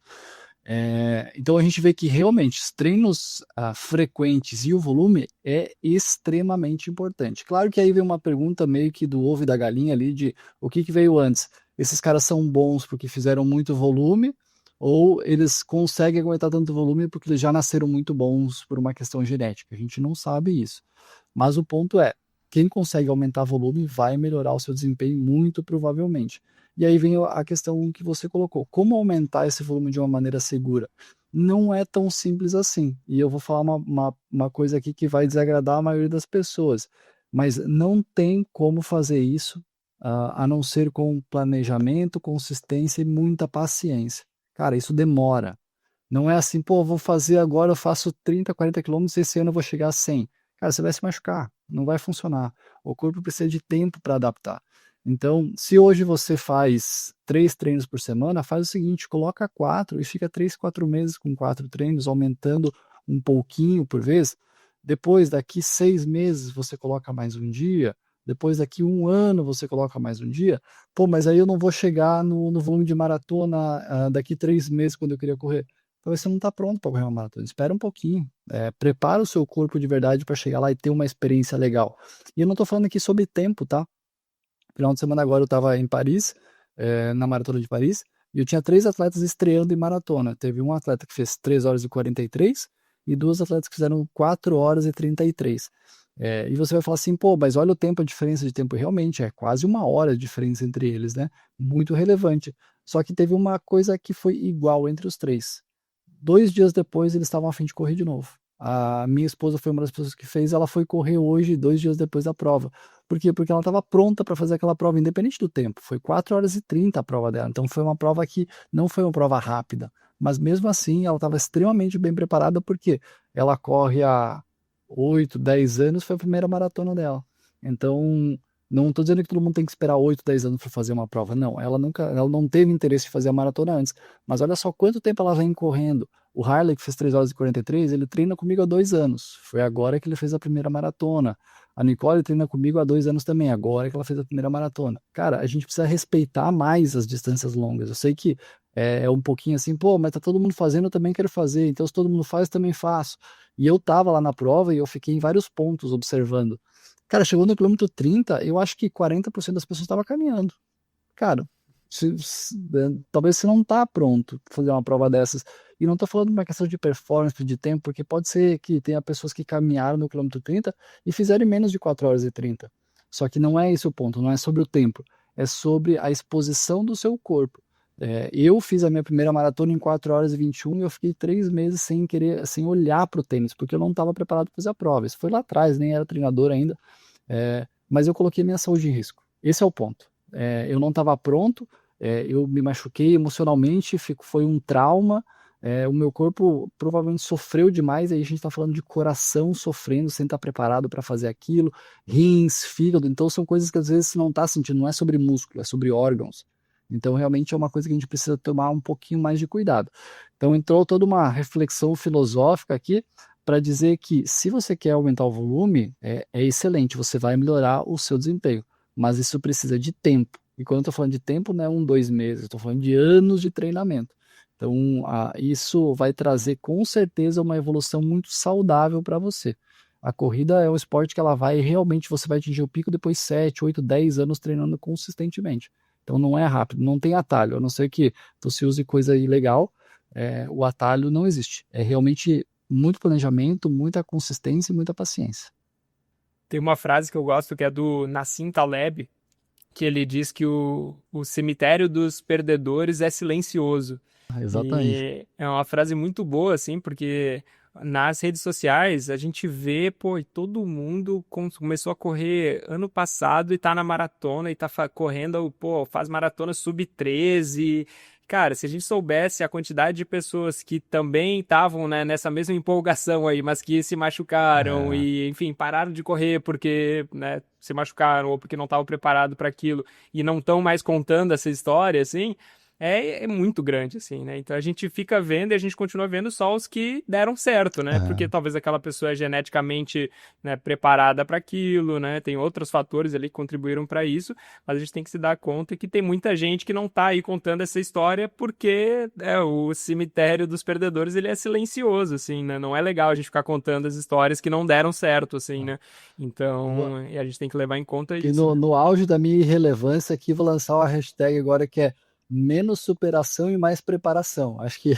Então a gente vê que realmente os treinos frequentes e o volume é extremamente importante. Claro que aí vem uma pergunta meio que do ovo e da galinha ali de o que veio antes. Esses caras são bons porque fizeram muito volume ou eles conseguem aguentar tanto volume porque eles já nasceram muito bons por uma questão genética. A gente não sabe isso. Mas o ponto é, quem consegue aumentar volume vai melhorar o seu desempenho muito provavelmente. E aí vem a questão que você colocou: como aumentar esse volume de uma maneira segura? Não é tão simples assim. E eu vou falar uma coisa aqui que vai desagradar a maioria das pessoas, mas não tem como fazer isso a não ser com planejamento, consistência e muita paciência. Cara, isso demora. Não é assim, pô, vou fazer agora, eu faço 30, 40 quilômetros, esse ano eu vou chegar a 100. Cara, você vai se machucar, não vai funcionar. O corpo precisa de tempo para adaptar. Então, se hoje você faz 3 treinos por semana, faz o seguinte, coloca 4 e fica 3, 4 meses com 4 treinos, aumentando um pouquinho por vez. Depois, daqui 6 meses, você coloca mais um dia. Depois, daqui um ano, você coloca mais um dia. Pô, mas aí eu não vou chegar no volume de maratona daqui 3 meses, quando eu queria correr. Talvez você não está pronto para correr uma maratona. Espera um pouquinho. Prepara o seu corpo de verdade para chegar lá e ter uma experiência legal. E eu não estou falando aqui sobre tempo, tá? Final de semana agora eu estava em Paris, na Maratona de Paris, e eu tinha 3 atletas estreando em maratona. Teve um atleta que fez 3 horas e 43 e 2 atletas que fizeram 4 horas e 33. E você vai falar assim, pô, mas olha o tempo, a diferença de tempo. Realmente, é quase 1 hora de diferença entre eles, né? Muito relevante. Só que teve uma coisa que foi igual entre os três. 2 dias depois, eles estavam a fim de correr de novo. A minha esposa foi uma das pessoas que fez, ela foi correr hoje, 2 dias depois da prova. Por quê? Porque ela estava pronta para fazer aquela prova, independente do tempo. Foi 4 horas e 30 a prova dela. Então foi uma prova que não foi uma prova rápida. Mas mesmo assim, ela estava extremamente bem preparada, porque ela corre há 8, 10 anos, foi a primeira maratona dela. Então, não estou dizendo que todo mundo tem que esperar 8, 10 anos para fazer uma prova. Não, ela não teve interesse em fazer a maratona antes. Mas olha só quanto tempo ela vem correndo. O Harley, que fez 3 horas e 43, ele treina comigo há 2 anos. Foi agora que ele fez a primeira maratona. A Nicole treina comigo há 2 anos também, agora que ela fez a primeira maratona. Cara, a gente precisa respeitar mais as distâncias longas. Eu sei que é um pouquinho assim, pô, mas tá todo mundo fazendo, eu também quero fazer. Então, se todo mundo faz, eu também faço. E eu tava lá na prova e eu fiquei em vários pontos observando. Cara, chegou no quilômetro 30, eu acho que 40% das pessoas estavam caminhando. Cara, talvez você não tá pronto para fazer uma prova dessas. E não tô falando de uma questão de performance, de tempo, porque pode ser que tenha pessoas que caminharam no quilômetro 30 e fizeram em menos de 4 horas e 30. Só que não é esse o ponto, não é sobre o tempo, é sobre a exposição do seu corpo. Eu fiz a minha primeira maratona em 4 horas e 21 e eu fiquei 3 meses sem querer, sem olhar para o tênis, porque eu não estava preparado para fazer a prova. Isso foi lá atrás, nem era treinador ainda, mas eu coloquei minha saúde em risco. Esse é o ponto. Eu não estava pronto, eu me machuquei emocionalmente, foi um trauma. O meu corpo provavelmente sofreu demais, aí a gente está falando de coração sofrendo sem estar preparado para fazer aquilo, rins, fígado, então são coisas que às vezes você não está sentindo, não é sobre músculo, é sobre órgãos. Então realmente é uma coisa que a gente precisa tomar um pouquinho mais de cuidado. Então entrou toda uma reflexão filosófica aqui para dizer que se você quer aumentar o volume, é excelente, você vai melhorar o seu desempenho, mas isso precisa de tempo. E quando eu estou falando de tempo, não é 1, 2 meses, eu estou falando de anos de treinamento. Então, isso vai trazer com certeza uma evolução muito saudável para você. A corrida é um esporte que ela vai realmente, você vai atingir o pico depois de 7, 8, 10 anos treinando consistentemente. Então não é rápido, não tem atalho, a não ser que você use coisa ilegal, o atalho não existe. É realmente muito planejamento, muita consistência e muita paciência. Tem uma frase que eu gosto que é do Nassim Taleb, que ele diz que o cemitério dos perdedores é silencioso. Exatamente. E é uma frase muito boa, assim, porque nas redes sociais a gente vê, pô, e todo mundo começou a correr ano passado e tá na maratona e tá correndo, pô, faz maratona sub-13. Cara, se a gente soubesse a quantidade de pessoas que também estavam, né, nessa mesma empolgação aí, mas que se machucaram É, e, enfim, pararam de correr porque, né, se machucaram ou porque não estavam preparados para aquilo e não estão mais contando essa história, assim, é muito grande, assim, né? Então a gente fica vendo e a gente continua vendo só os que deram certo, né? é. Porque talvez aquela pessoa é geneticamente, né, preparada para aquilo, né? Tem outros fatores ali que contribuíram para isso, mas a gente tem que se dar conta que tem muita gente que não tá aí contando essa história porque o cemitério dos perdedores ele é silencioso, assim, né? Não é legal a gente ficar contando as histórias que não deram certo, assim, né? Então, a gente tem que levar em conta Que isso, né? no auge da minha irrelevância aqui, vou lançar uma hashtag agora que é menos superação e mais preparação. Acho que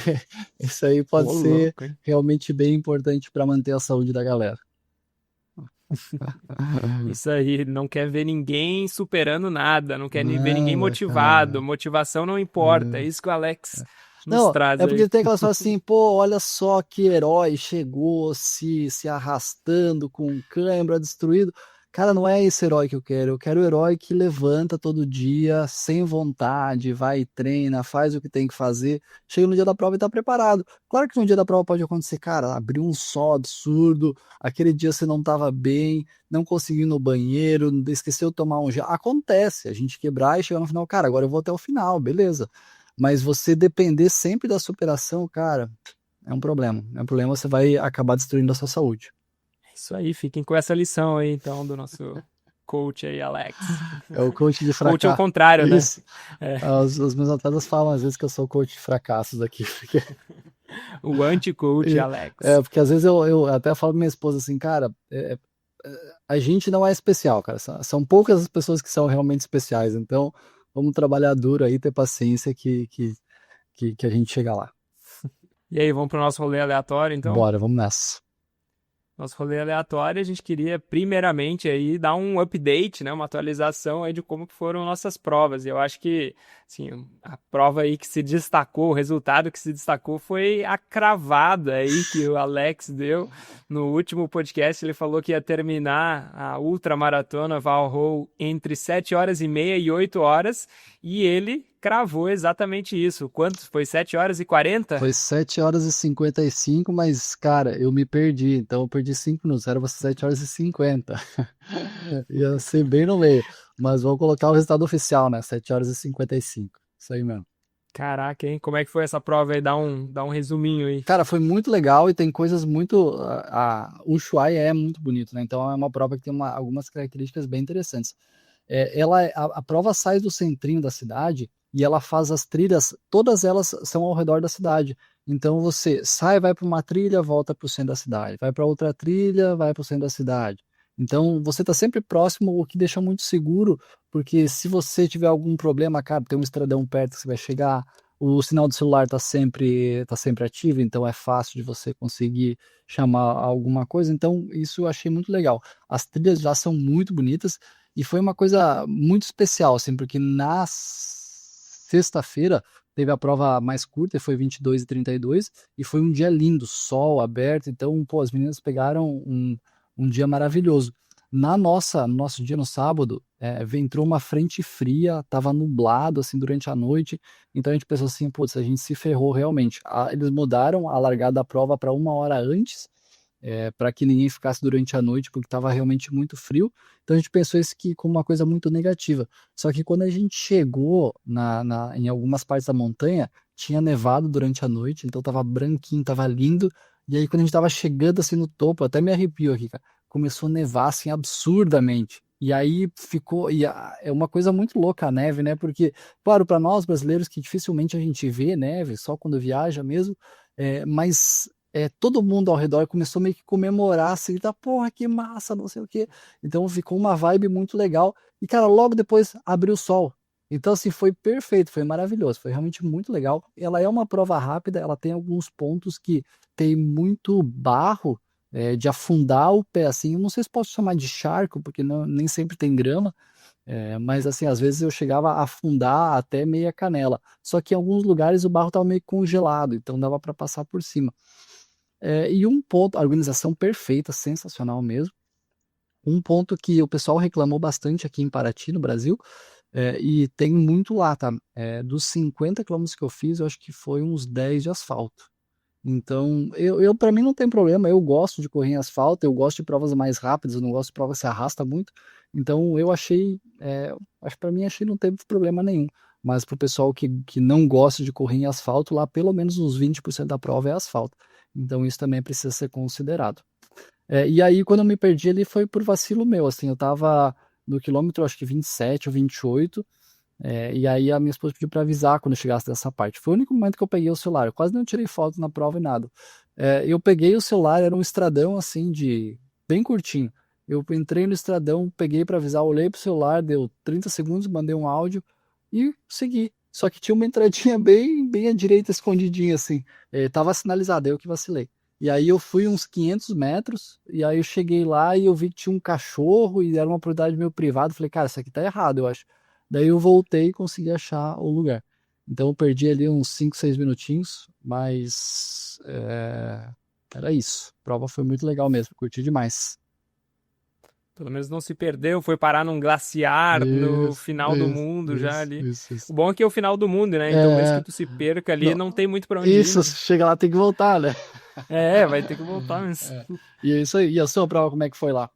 isso aí pode Ô, ser louco, hein? realmente bem importante para manter a saúde da galera. Isso aí, não quer ver ninguém superando nada, não quer ver ninguém Nada, motivado. cara. Motivação não importa. É É. isso que o Alex nos Não, traz é aí. porque tem aquelas coisas assim, pô, olha só que herói chegou se arrastando com cãibra, destruído. Cara, não é esse herói que eu quero. Eu quero o herói que levanta todo dia, sem vontade, vai e treina, faz o que tem que fazer, chega no dia da prova e tá preparado. Claro que no dia da prova pode acontecer, cara, abriu um sol absurdo, aquele dia você não tava bem, não conseguiu ir no banheiro, esqueceu de tomar um gel. Acontece, a gente quebrar e chegar no final, cara, agora eu vou até o final, beleza. Mas você depender sempre da superação, cara, é um problema. É um problema, você vai acabar destruindo a sua saúde. É isso aí, fiquem com essa lição aí, então, do nosso coach aí, Alex. É o coach de Coach ao fracasso. contrário, né? Isso. É, Os meus atletas falam às vezes que eu sou coach de fracassos aqui. o anti-coach, Porque, Alex. porque às vezes eu até falo pra minha esposa assim, cara, a gente não é especial, cara. São poucas as pessoas que são realmente especiais. Então, vamos trabalhar duro aí, ter paciência que a gente chega lá. E aí, vamos pro nosso rolê aleatório, então? Bora, vamos nessa. nosso rolê aleatório, a gente queria primeiramente aí dar um update, né, uma atualização aí de como que foram nossas provas. E eu acho que, assim, a prova aí que se destacou, o resultado que se destacou foi a cravada aí que o Alex deu no último podcast. Ele falou que ia terminar a ultramaratona Valhall entre 7 horas e meia e 8 horas, e ele cravou exatamente isso. Quanto? Foi 7 horas e 40? Foi 7 horas e 55, mas, cara, eu me perdi. Então eu perdi 5 minutos. Era pra ser 7 horas e 50. Ia ser bem no meio. Mas vou colocar o resultado oficial, né? 7 horas e 55. Isso aí mesmo. Caraca, hein? Como é que foi essa prova aí? Dá um resuminho aí. Cara, foi muito legal e tem coisas muito. O Ushuaia é muito bonito, né? Então é uma prova que tem algumas características bem interessantes. A prova sai do centrinho da cidade e ela faz as trilhas, todas elas são ao redor da cidade. Então você sai, vai para uma trilha, volta para o centro da cidade, vai para outra trilha, vai para o centro da cidade. Então você está sempre próximo, o que deixa muito seguro, porque se você tiver algum problema, cara, tem um estradão perto que você vai chegar, o sinal do celular tá sempre ativo, então é fácil de você conseguir chamar alguma coisa. Então isso eu achei muito legal. As trilhas já são muito bonitas. E foi uma coisa muito especial, assim, porque na sexta-feira teve a prova mais curta, e foi 22 e 32, e foi um dia lindo, sol aberto, então, pô, as meninas pegaram um dia maravilhoso. No nosso dia no sábado, entrou uma frente fria, tava nublado, assim, durante a noite, então a gente pensou assim, putz, a gente se ferrou realmente. Eles mudaram a largada da prova para uma hora antes, para que ninguém ficasse durante a noite, porque estava realmente muito frio. Então a gente pensou isso aqui como uma coisa muito negativa. Só que quando a gente chegou em algumas partes da montanha, tinha nevado durante a noite, então estava branquinho, estava lindo. E aí quando a gente estava chegando assim no topo, até me arrepio aqui, cara, começou a nevar assim absurdamente. E aí ficou, é uma coisa muito louca a neve, né? Porque, claro, para nós brasileiros que dificilmente a gente vê neve, só quando viaja mesmo, mas todo mundo ao redor começou meio que comemorar, assim, tá, porra, que massa, não sei o quê. Então ficou uma vibe muito legal. E, cara, logo depois abriu o sol. Então, assim, foi perfeito, foi maravilhoso, foi realmente muito legal. Ela é uma prova rápida, ela tem alguns pontos que tem muito barro, de afundar o pé, assim. Eu não sei se posso chamar de charco, porque nem sempre tem grama, mas, assim, às vezes eu chegava a afundar até meia canela. Só que em alguns lugares o barro estava meio congelado, então dava para passar por cima. E um ponto, a organização perfeita, sensacional mesmo. Um ponto que o pessoal reclamou bastante aqui em Paraty, no Brasil, e tem muito lá, tá? Dos 50 quilômetros que eu fiz, eu acho que foi uns 10 de asfalto. Então, para mim não tem problema, eu gosto de correr em asfalto, eu gosto de provas mais rápidas, eu não gosto de provas que se arrasta muito. Então, eu achei, acho que para mim achei não teve problema nenhum. Mas para o pessoal que não gosta de correr em asfalto, lá pelo menos uns 20% da prova é asfalto. Então, isso também precisa ser considerado. E aí, quando eu me perdi ali, foi por vacilo meu, assim, eu tava no quilômetro, acho que 27 ou 28, e aí a minha esposa pediu para avisar quando eu chegasse dessa parte. Foi o único momento que eu peguei o celular. Eu quase não tirei foto na prova e nada. Eu peguei o celular, era um estradão assim de bem curtinho. Eu entrei no estradão, peguei para avisar, olhei pro celular, deu 30 segundos, mandei um áudio e segui. Só que tinha uma entradinha bem, bem à direita, escondidinha assim. Tava sinalizado, eu que vacilei. E aí eu fui uns 500 metros, e aí eu cheguei lá e eu vi que tinha um cachorro e era uma propriedade meio privada. Falei, cara, isso aqui tá errado, eu acho. Daí eu voltei e consegui achar o lugar. Então eu perdi ali uns 5, 6 minutinhos, mas era isso. A prova foi muito legal mesmo, curti demais. Pelo menos não se perdeu, foi parar num glaciar no Isso, final do isso, mundo já isso, ali. isso, isso. O bom é que é o final do mundo, né? Então, mesmo que É, tu se perca ali, não, não tem muito pra onde ir, isso, né? chega lá tem que voltar, né? Vai ter que voltar, mas. É. E é isso aí. E a sua prova, como é que foi lá?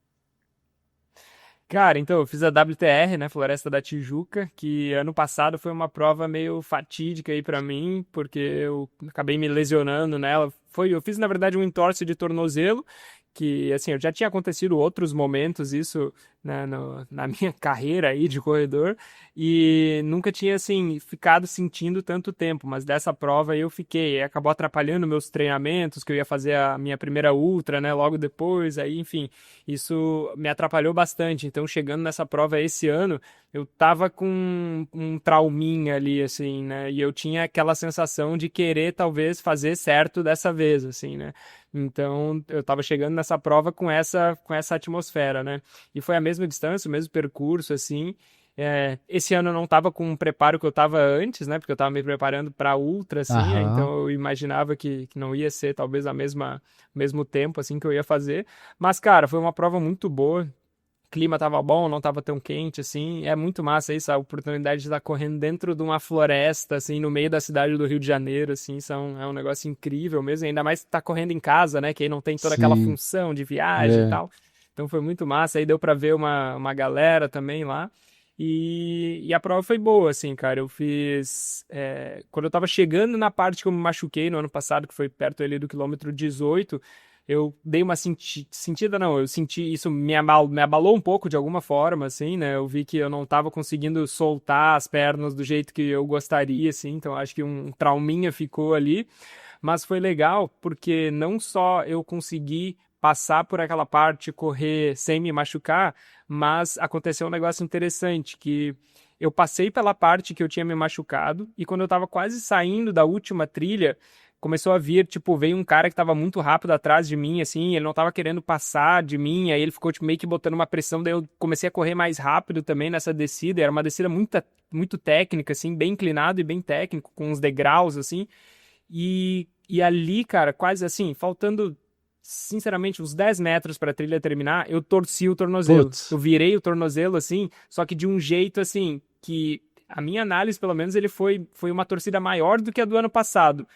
Cara, então, eu fiz a WTR, né, Floresta da Tijuca, que ano passado foi uma prova meio fatídica aí pra mim, porque eu acabei me lesionando nela. Eu fiz, na verdade, um entorse de tornozelo, que, assim, eu já tinha acontecido outros momentos isso, né, na minha carreira aí de corredor, e nunca tinha, assim, ficado sentindo tanto tempo, mas dessa prova aí eu fiquei, e acabou atrapalhando meus treinamentos, que eu ia fazer a minha primeira ultra, né, logo depois, aí, enfim, isso me atrapalhou bastante. Então, chegando nessa prova esse ano, eu tava com um trauminha ali, assim, né? E eu tinha aquela sensação de querer, talvez, fazer certo dessa vez, assim, né? Então, eu tava chegando nessa prova com essa atmosfera, né? E foi a mesma distância, o mesmo percurso, assim. Esse ano eu não tava com o preparo que eu tava antes, né? Porque eu tava me preparando para ultra, assim, né? Aham. Então eu imaginava que não ia ser talvez mesmo tempo, assim, que eu ia fazer. Mas, cara, foi uma prova muito boa. O clima tava bom, não tava tão quente, assim. É muito massa isso, a oportunidade de estar correndo dentro de uma floresta, assim, no meio da cidade do Rio de Janeiro, assim. É um negócio incrível mesmo. Ainda mais estar correndo em casa, né? Que aí não tem toda aquela Sim. função de viagem e É. tal. Então foi muito massa. Aí deu pra ver uma galera também lá. E a prova foi boa, assim, cara. Eu fiz. Quando eu tava chegando na parte que eu me machuquei no ano passado, que foi perto ali do quilômetro 18, eu dei uma sentida, não, eu senti isso me abalou um pouco de alguma forma, assim, né? Eu vi que eu não tava conseguindo soltar as pernas do jeito que eu gostaria, assim, então acho que um trauminha ficou ali. Mas foi legal porque não só eu consegui passar por aquela parte, correr sem me machucar, mas aconteceu um negócio interessante, que eu passei pela parte que eu tinha me machucado e quando eu tava quase saindo da última trilha, começou a vir, tipo, veio um cara que tava muito rápido atrás de mim, assim, ele não tava querendo passar de mim, aí ele ficou, tipo, meio que botando uma pressão, daí eu comecei a correr mais rápido também nessa descida, e era uma descida muito técnica, assim, bem inclinado e bem técnico, com uns degraus, assim, e ali, cara, quase assim, faltando, sinceramente, uns 10 metros para a trilha terminar, eu torci o tornozelo. Putz. Eu virei o tornozelo, assim, só que de um jeito, assim, que a minha análise, pelo menos, ele foi uma torcida maior do que a do ano passado.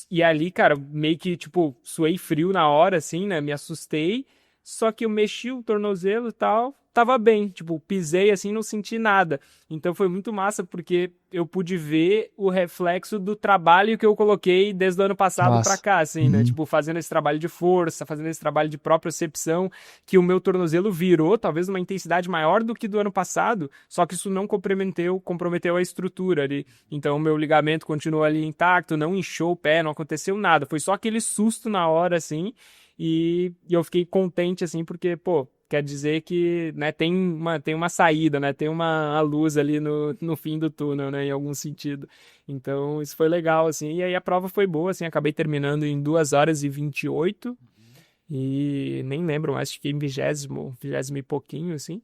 E ali, cara, meio que, tipo, suei frio na hora, assim, né? Me assustei. Só que eu mexi o tornozelo e tal, tava bem. Tipo, pisei assim, não senti nada. Então foi muito massa porque eu pude ver o reflexo do trabalho que eu coloquei desde o ano passado pra Massa. cá, assim, né? Uhum. Tipo, fazendo esse trabalho de força, fazendo esse trabalho de propriocepção, que o meu tornozelo virou, talvez numa intensidade maior do que do ano passado, só que isso não comprometeu a estrutura ali. Então o meu ligamento continuou ali intacto, não inchou o pé, não aconteceu nada. Foi só aquele susto na hora, assim, e eu fiquei contente, assim, porque, pô, quer dizer que, né, tem uma saída, né, tem uma luz ali no fim do túnel, né, em algum sentido. Então, isso foi legal, assim, e aí a prova foi boa, assim, acabei terminando em 2 horas e 28, e nem lembro mais, fiquei em vigésimo e pouquinho, assim,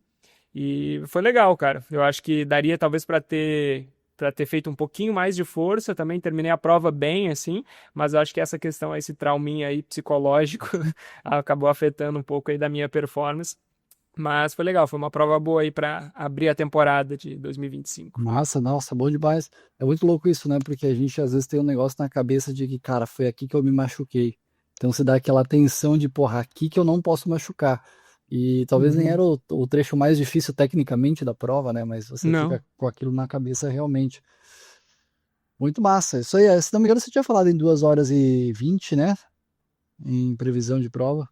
e foi legal, cara. Eu acho que daria talvez para ter feito um pouquinho mais de força, também terminei a prova bem assim, mas eu acho que essa questão, esse trauminha aí psicológico acabou afetando um pouco aí da minha performance. Mas foi legal, foi uma prova boa aí para abrir a temporada de 2025. Massa, nossa, bom demais. É muito louco isso, né? Porque a gente às vezes tem um negócio na cabeça de que, cara, foi aqui que eu me machuquei. Então você dá aquela tensão de, porra, aqui que eu não posso machucar. E talvez nem Uhum. era o trecho mais difícil tecnicamente da prova, né? Mas você Não. fica com aquilo na cabeça realmente. Muito massa. Isso aí, se não me engano, você tinha falado em 2 horas e 20, né? Em previsão de prova.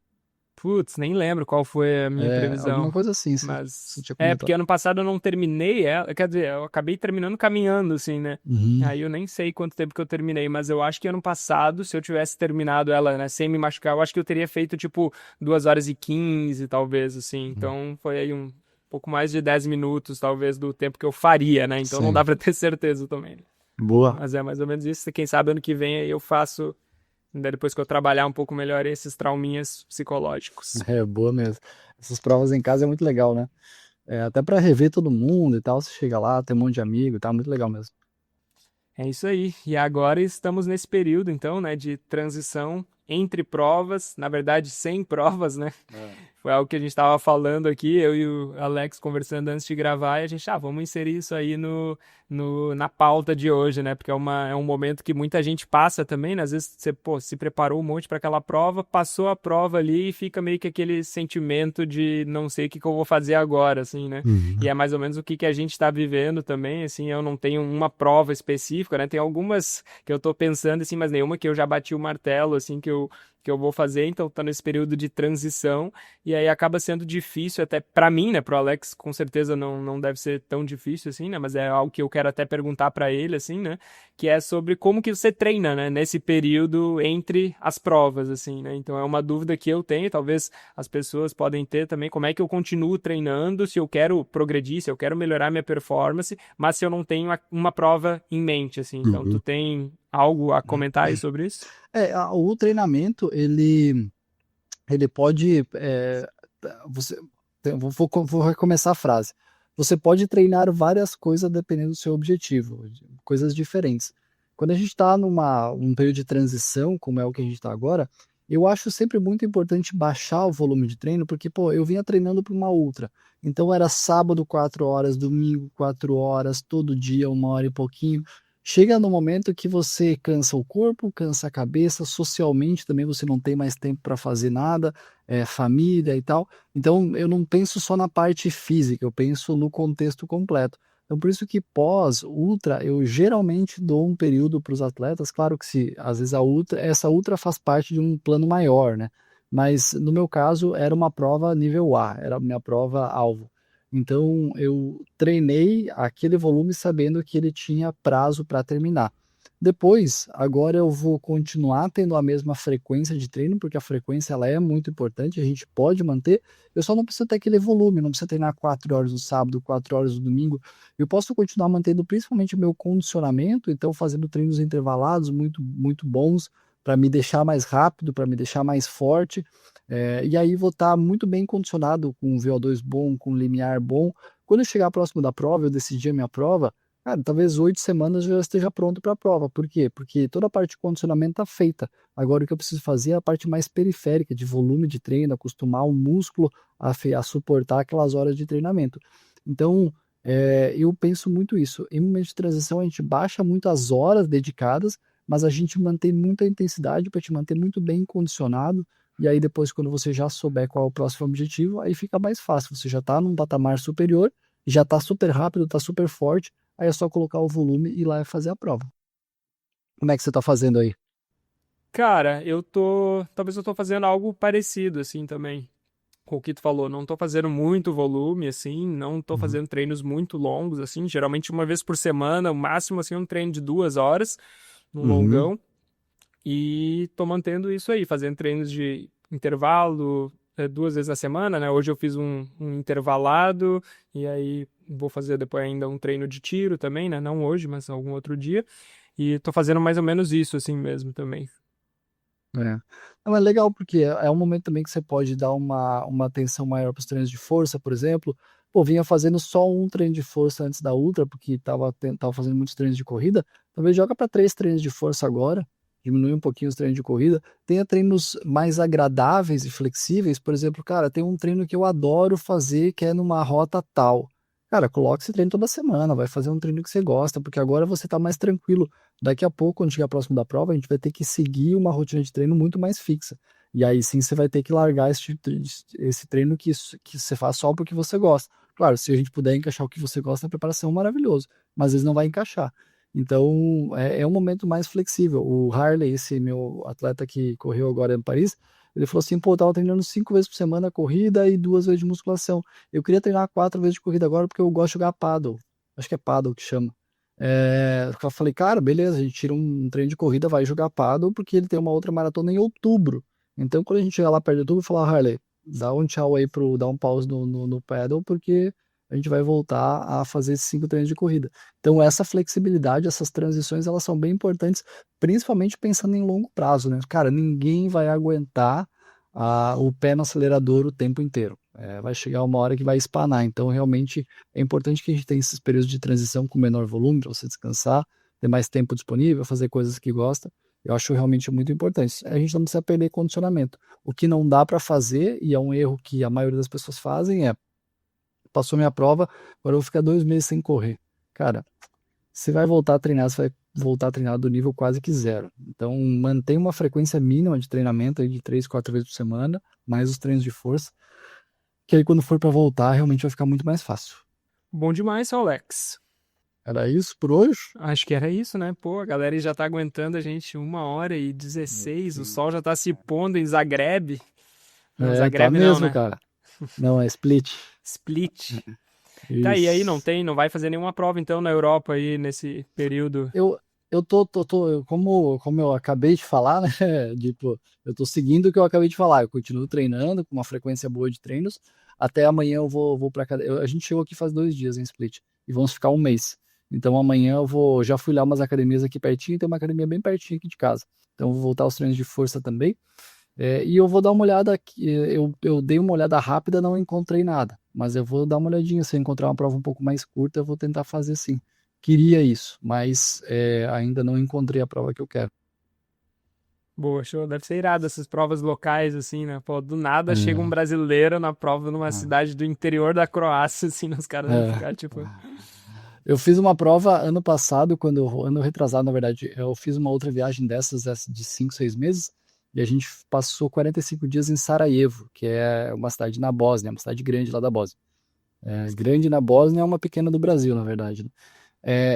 Putz, nem lembro qual foi a minha É, alguma previsão. coisa assim, você Mas tinha porque comentado. ano passado eu não terminei ela, quer dizer, eu acabei terminando caminhando, assim, né? Uhum, Aí eu nem sei quanto tempo que eu terminei, mas eu acho que ano passado, se eu tivesse terminado ela, né, sem me machucar, eu acho que eu teria feito tipo 2 horas e 15, talvez, assim. uhum. Então foi aí um pouco mais de 10 minutos, talvez, do tempo que eu faria, né? Então não dá Sim. pra ter certeza também, né? Boa. Mas é mais ou menos isso. Quem sabe ano que vem aí eu faço, ainda depois que eu trabalhar um pouco melhor esses trauminhas psicológicos. É, boa mesmo. Essas provas em casa é muito legal, né? É, até pra rever todo mundo e tal, você chega lá, tem um monte de amigo, tá muito legal mesmo. É isso aí. E agora estamos nesse período, então, né, de transição entre provas, na verdade, sem provas, né? É. Foi algo que a gente estava falando aqui, eu e o Alex conversando antes de gravar, e a gente, vamos inserir isso aí na pauta de hoje, né? Porque é um momento que muita gente passa também, né? Às vezes você, pô, se preparou um monte para aquela prova, passou a prova ali e fica meio que aquele sentimento de não sei o que que eu vou fazer agora, assim, né? E Uhum. é mais ou menos o que a gente está vivendo também, assim, eu não tenho uma prova específica, né? Tem algumas que eu tô pensando, assim, mas nenhuma que eu já bati o martelo, assim, que eu vou fazer, então tá nesse período de transição, e aí acaba sendo difícil até para mim, né, pro Alex com certeza não deve ser tão difícil assim, né, mas é algo que eu quero até perguntar para ele assim, né, que é sobre como que você treina, né, nesse período entre as provas assim, né? Então é uma dúvida que eu tenho, talvez as pessoas podem ter também, como é que eu continuo treinando se eu quero progredir, se eu quero melhorar minha performance, mas se eu não tenho uma prova em mente assim. Então tu Uhum. tem Algo a comentar aí sobre isso? O treinamento, ele pode. Você, vou recomeçar a frase. Você pode treinar várias coisas dependendo do seu objetivo, coisas diferentes. Quando a gente está um período de transição, como é o que a gente está agora, eu acho sempre muito importante baixar o volume de treino, porque, pô, eu vinha treinando para uma ultra. Então era sábado 4 horas, domingo 4 horas, todo dia 1 hora e pouquinho. Chega no momento que você cansa o corpo, cansa a cabeça, socialmente também você não tem mais tempo para fazer nada, família e tal. Então eu não penso só na parte física, eu penso no contexto completo. Então por isso que pós-ultra eu geralmente dou um período para os atletas, claro que se às vezes essa ultra faz parte de um plano maior, né? Mas no meu caso era uma prova nível A, era a minha prova alvo. Então eu treinei aquele volume sabendo que ele tinha prazo para terminar. Depois, agora eu vou continuar tendo a mesma frequência de treino, porque a frequência ela é muito importante, a gente pode manter. Eu só não preciso ter aquele volume, não preciso treinar 4 horas no sábado, 4 horas no domingo. Eu posso continuar mantendo principalmente o meu condicionamento, então fazendo treinos intervalados muito, muito bons para me deixar mais rápido, para me deixar mais forte. E aí vou estar muito bem condicionado com um VO2 bom, com um limiar bom. Quando eu chegar próximo da prova, eu decidir a minha prova, cara, talvez 8 semanas eu já esteja pronto para a prova. Por quê? Porque toda a parte de condicionamento está feita. Agora o que eu preciso fazer é a parte mais periférica, de volume de treino, acostumar o músculo a suportar aquelas horas de treinamento. Então, eu penso muito isso. Em momento de transição, a gente baixa muito as horas dedicadas, mas a gente mantém muita intensidade para te manter muito bem condicionado. E aí depois, quando você já souber qual é o próximo objetivo, aí fica mais fácil. Você já está num patamar superior, já está super rápido, está super forte, aí é só colocar o volume e ir lá e fazer a prova. Como é que você está fazendo aí? Cara, talvez eu tô fazendo algo parecido assim também. Com o que tu falou, não tô fazendo muito volume, assim, não tô Uhum. fazendo treinos muito longos, assim, geralmente uma vez por semana, o máximo, assim, um treino de 2 horas, um Uhum. longão, e tô mantendo isso aí, fazendo treinos de intervalo, 2 vezes a semana, né? Hoje eu fiz um intervalado, e aí vou fazer depois ainda um treino de tiro também, né? Não hoje, mas algum outro dia, e tô fazendo mais ou menos isso, assim mesmo também. É. Não, é legal porque é um momento também que você pode dar uma atenção maior para os treinos de força, por exemplo. Pô, vinha fazendo só um treino de força antes da ultra, porque tava fazendo muitos treinos de corrida. Talvez joga para 3 treinos de força agora, diminui um pouquinho os treinos de corrida. Tenha treinos mais agradáveis e flexíveis. Por exemplo, cara, tem um treino que eu adoro fazer, que é numa rota tal. Cara, coloca esse treino toda semana, vai fazer um treino que você gosta, porque agora você tá mais tranquilo. Daqui a pouco, quando chegar próximo da prova, a gente vai ter que seguir uma rotina de treino muito mais fixa. E aí sim você vai ter que largar esse treino que você faz só porque você gosta. Claro, se a gente puder encaixar o que você gosta na preparação, maravilhoso. Mas às vezes não vai encaixar. Então é um momento mais flexível. O Harley, esse meu atleta que correu agora em Paris, ele falou assim: pô, eu tava treinando 5 vezes por semana corrida e 2 vezes de musculação. Eu queria treinar 4 vezes de corrida agora porque eu gosto de jogar paddle. Acho que é paddle que chama. Eu falei, cara, beleza, a gente tira um treino de corrida, vai jogar paddle, porque ele tem uma outra maratona em outubro. Então, quando a gente chegar lá perto de outubro, falar, Harley, dá um tchau aí dá um pause no paddle, porque a gente vai voltar a fazer esses 5 treinos de corrida. Então, essa flexibilidade, essas transições, elas são bem importantes, principalmente pensando em longo prazo, né? Cara, ninguém vai aguentar o pé no acelerador o tempo inteiro. Vai chegar uma hora que vai espanar. Então, realmente, é importante que a gente tenha esses períodos de transição com menor volume para você descansar, ter mais tempo disponível, fazer coisas que gosta. Eu acho realmente muito importante. A gente não precisa perder condicionamento. O que não dá para fazer, e é um erro que a maioria das pessoas fazem, passou minha prova, agora eu vou ficar 2 meses sem correr. Cara, você vai voltar a treinar, você vai voltar a treinar do nível quase que zero. Então, mantém uma frequência mínima de treinamento aí de 3, 4 vezes por semana, mais os treinos de força, que aí quando for para voltar, realmente vai ficar muito mais fácil. Bom demais, Alex. Era isso por hoje? Acho que era isso, né? Pô, a galera já tá aguentando a gente 1 hora e 16. O sol já tá se pondo em Zagreb. Não, Tá Zagreb não, mesmo, né? cara. Não, é split. Split. Tá, e aí Isso. não vai fazer nenhuma prova então na Europa aí nesse período. Eu, como eu acabei de falar, né? Tipo, eu tô seguindo o que eu acabei de falar. Eu continuo treinando com uma frequência boa de treinos. Até amanhã eu vou para casa. A gente chegou aqui faz 2 dias em Split e vamos ficar um mês. Então amanhã já fui lá umas academias aqui pertinho, tem uma academia bem pertinho aqui de casa. Então eu vou voltar aos treinos de força também. E eu vou dar uma olhada aqui, eu dei uma olhada rápida, não encontrei nada, mas eu vou dar uma olhadinha, se eu encontrar uma prova um pouco mais curta, eu vou tentar fazer sim. Queria isso, mas ainda não encontrei a prova que eu quero. Boa, show. Deve ser irado essas provas locais, assim, né? Pô, do nada chega um É, brasileiro na prova numa cidade do interior da Croácia, assim, os caras vão é. ficar, tipo... Eu fiz uma prova ano passado, ano retrasado, na verdade, eu fiz uma outra viagem dessas de 5, 6 meses, e a gente passou 45 dias em Sarajevo, que é uma cidade na Bósnia, uma cidade grande lá da Bósnia. Grande na Bósnia é uma pequena do Brasil, na verdade, né?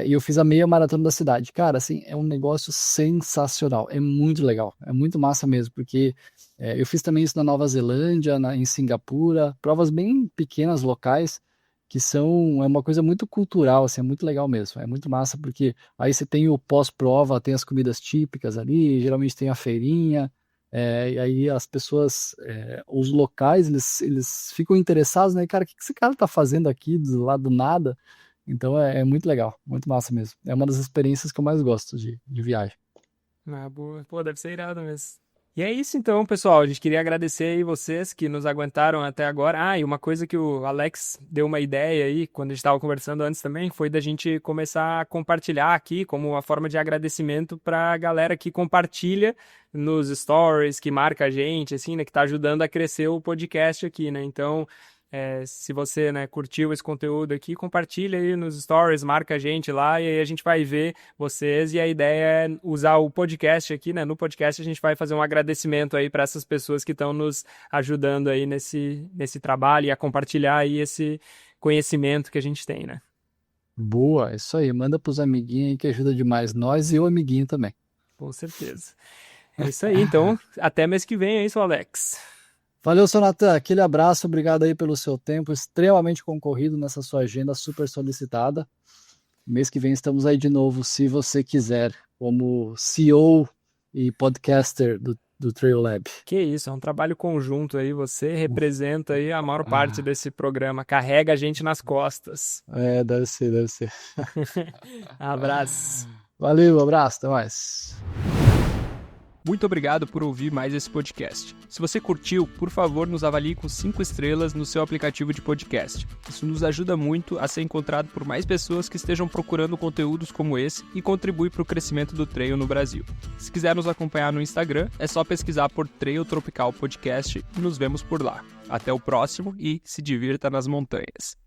E eu fiz a meia maratona da cidade. Cara, assim, é um negócio sensacional, é muito legal, é muito massa mesmo, porque eu fiz também isso na Nova Zelândia, em Singapura, provas bem pequenas, locais, é uma coisa muito cultural, assim, é muito legal mesmo, é muito massa, porque aí você tem o pós-prova, tem as comidas típicas ali, geralmente tem a feirinha, e aí as pessoas, os locais, eles ficam interessados, né, cara, o que esse cara tá fazendo aqui do lado do nada? Então é muito legal, muito massa mesmo. É uma das experiências que eu mais gosto de viagem. Ah, boa. Pô, deve ser irado mesmo. E é isso então, pessoal. A gente queria agradecer aí vocês que nos aguentaram até agora. Ah, e uma coisa que o Alex deu uma ideia aí, quando a gente estava conversando antes também, foi da gente começar a compartilhar aqui como uma forma de agradecimento para a galera que compartilha nos stories, que marca a gente, assim, né, que está ajudando a crescer o podcast aqui, né? Então, se você, né, curtiu esse conteúdo aqui, compartilha aí nos stories, marca a gente lá e aí a gente vai ver vocês e a ideia é usar o podcast aqui, né? No podcast a gente vai fazer um agradecimento aí para essas pessoas que estão nos ajudando aí nesse trabalho e a compartilhar aí esse conhecimento que a gente tem, né? Boa, isso aí. Manda pros amiguinhos aí que ajuda demais nós e o amiguinho também. Com certeza. É isso aí, então até mês que vem, é isso, Alex. Valeu, seu Natan. Aquele abraço, obrigado aí pelo seu tempo, extremamente concorrido nessa sua agenda super solicitada. Mês que vem estamos aí de novo, se você quiser, como CEO e podcaster do Trail Lab. Que isso, é um trabalho conjunto aí, você representa aí a maior parte desse programa, carrega a gente nas costas. Deve ser, deve ser. Abraço. Valeu, abraço, até mais. Muito obrigado por ouvir mais esse podcast. Se você curtiu, por favor, nos avalie com 5 estrelas no seu aplicativo de podcast. Isso nos ajuda muito a ser encontrado por mais pessoas que estejam procurando conteúdos como esse e contribui para o crescimento do trail no Brasil. Se quiser nos acompanhar no Instagram, é só pesquisar por Trail Tropical Podcast e nos vemos por lá. Até o próximo e se divirta nas montanhas.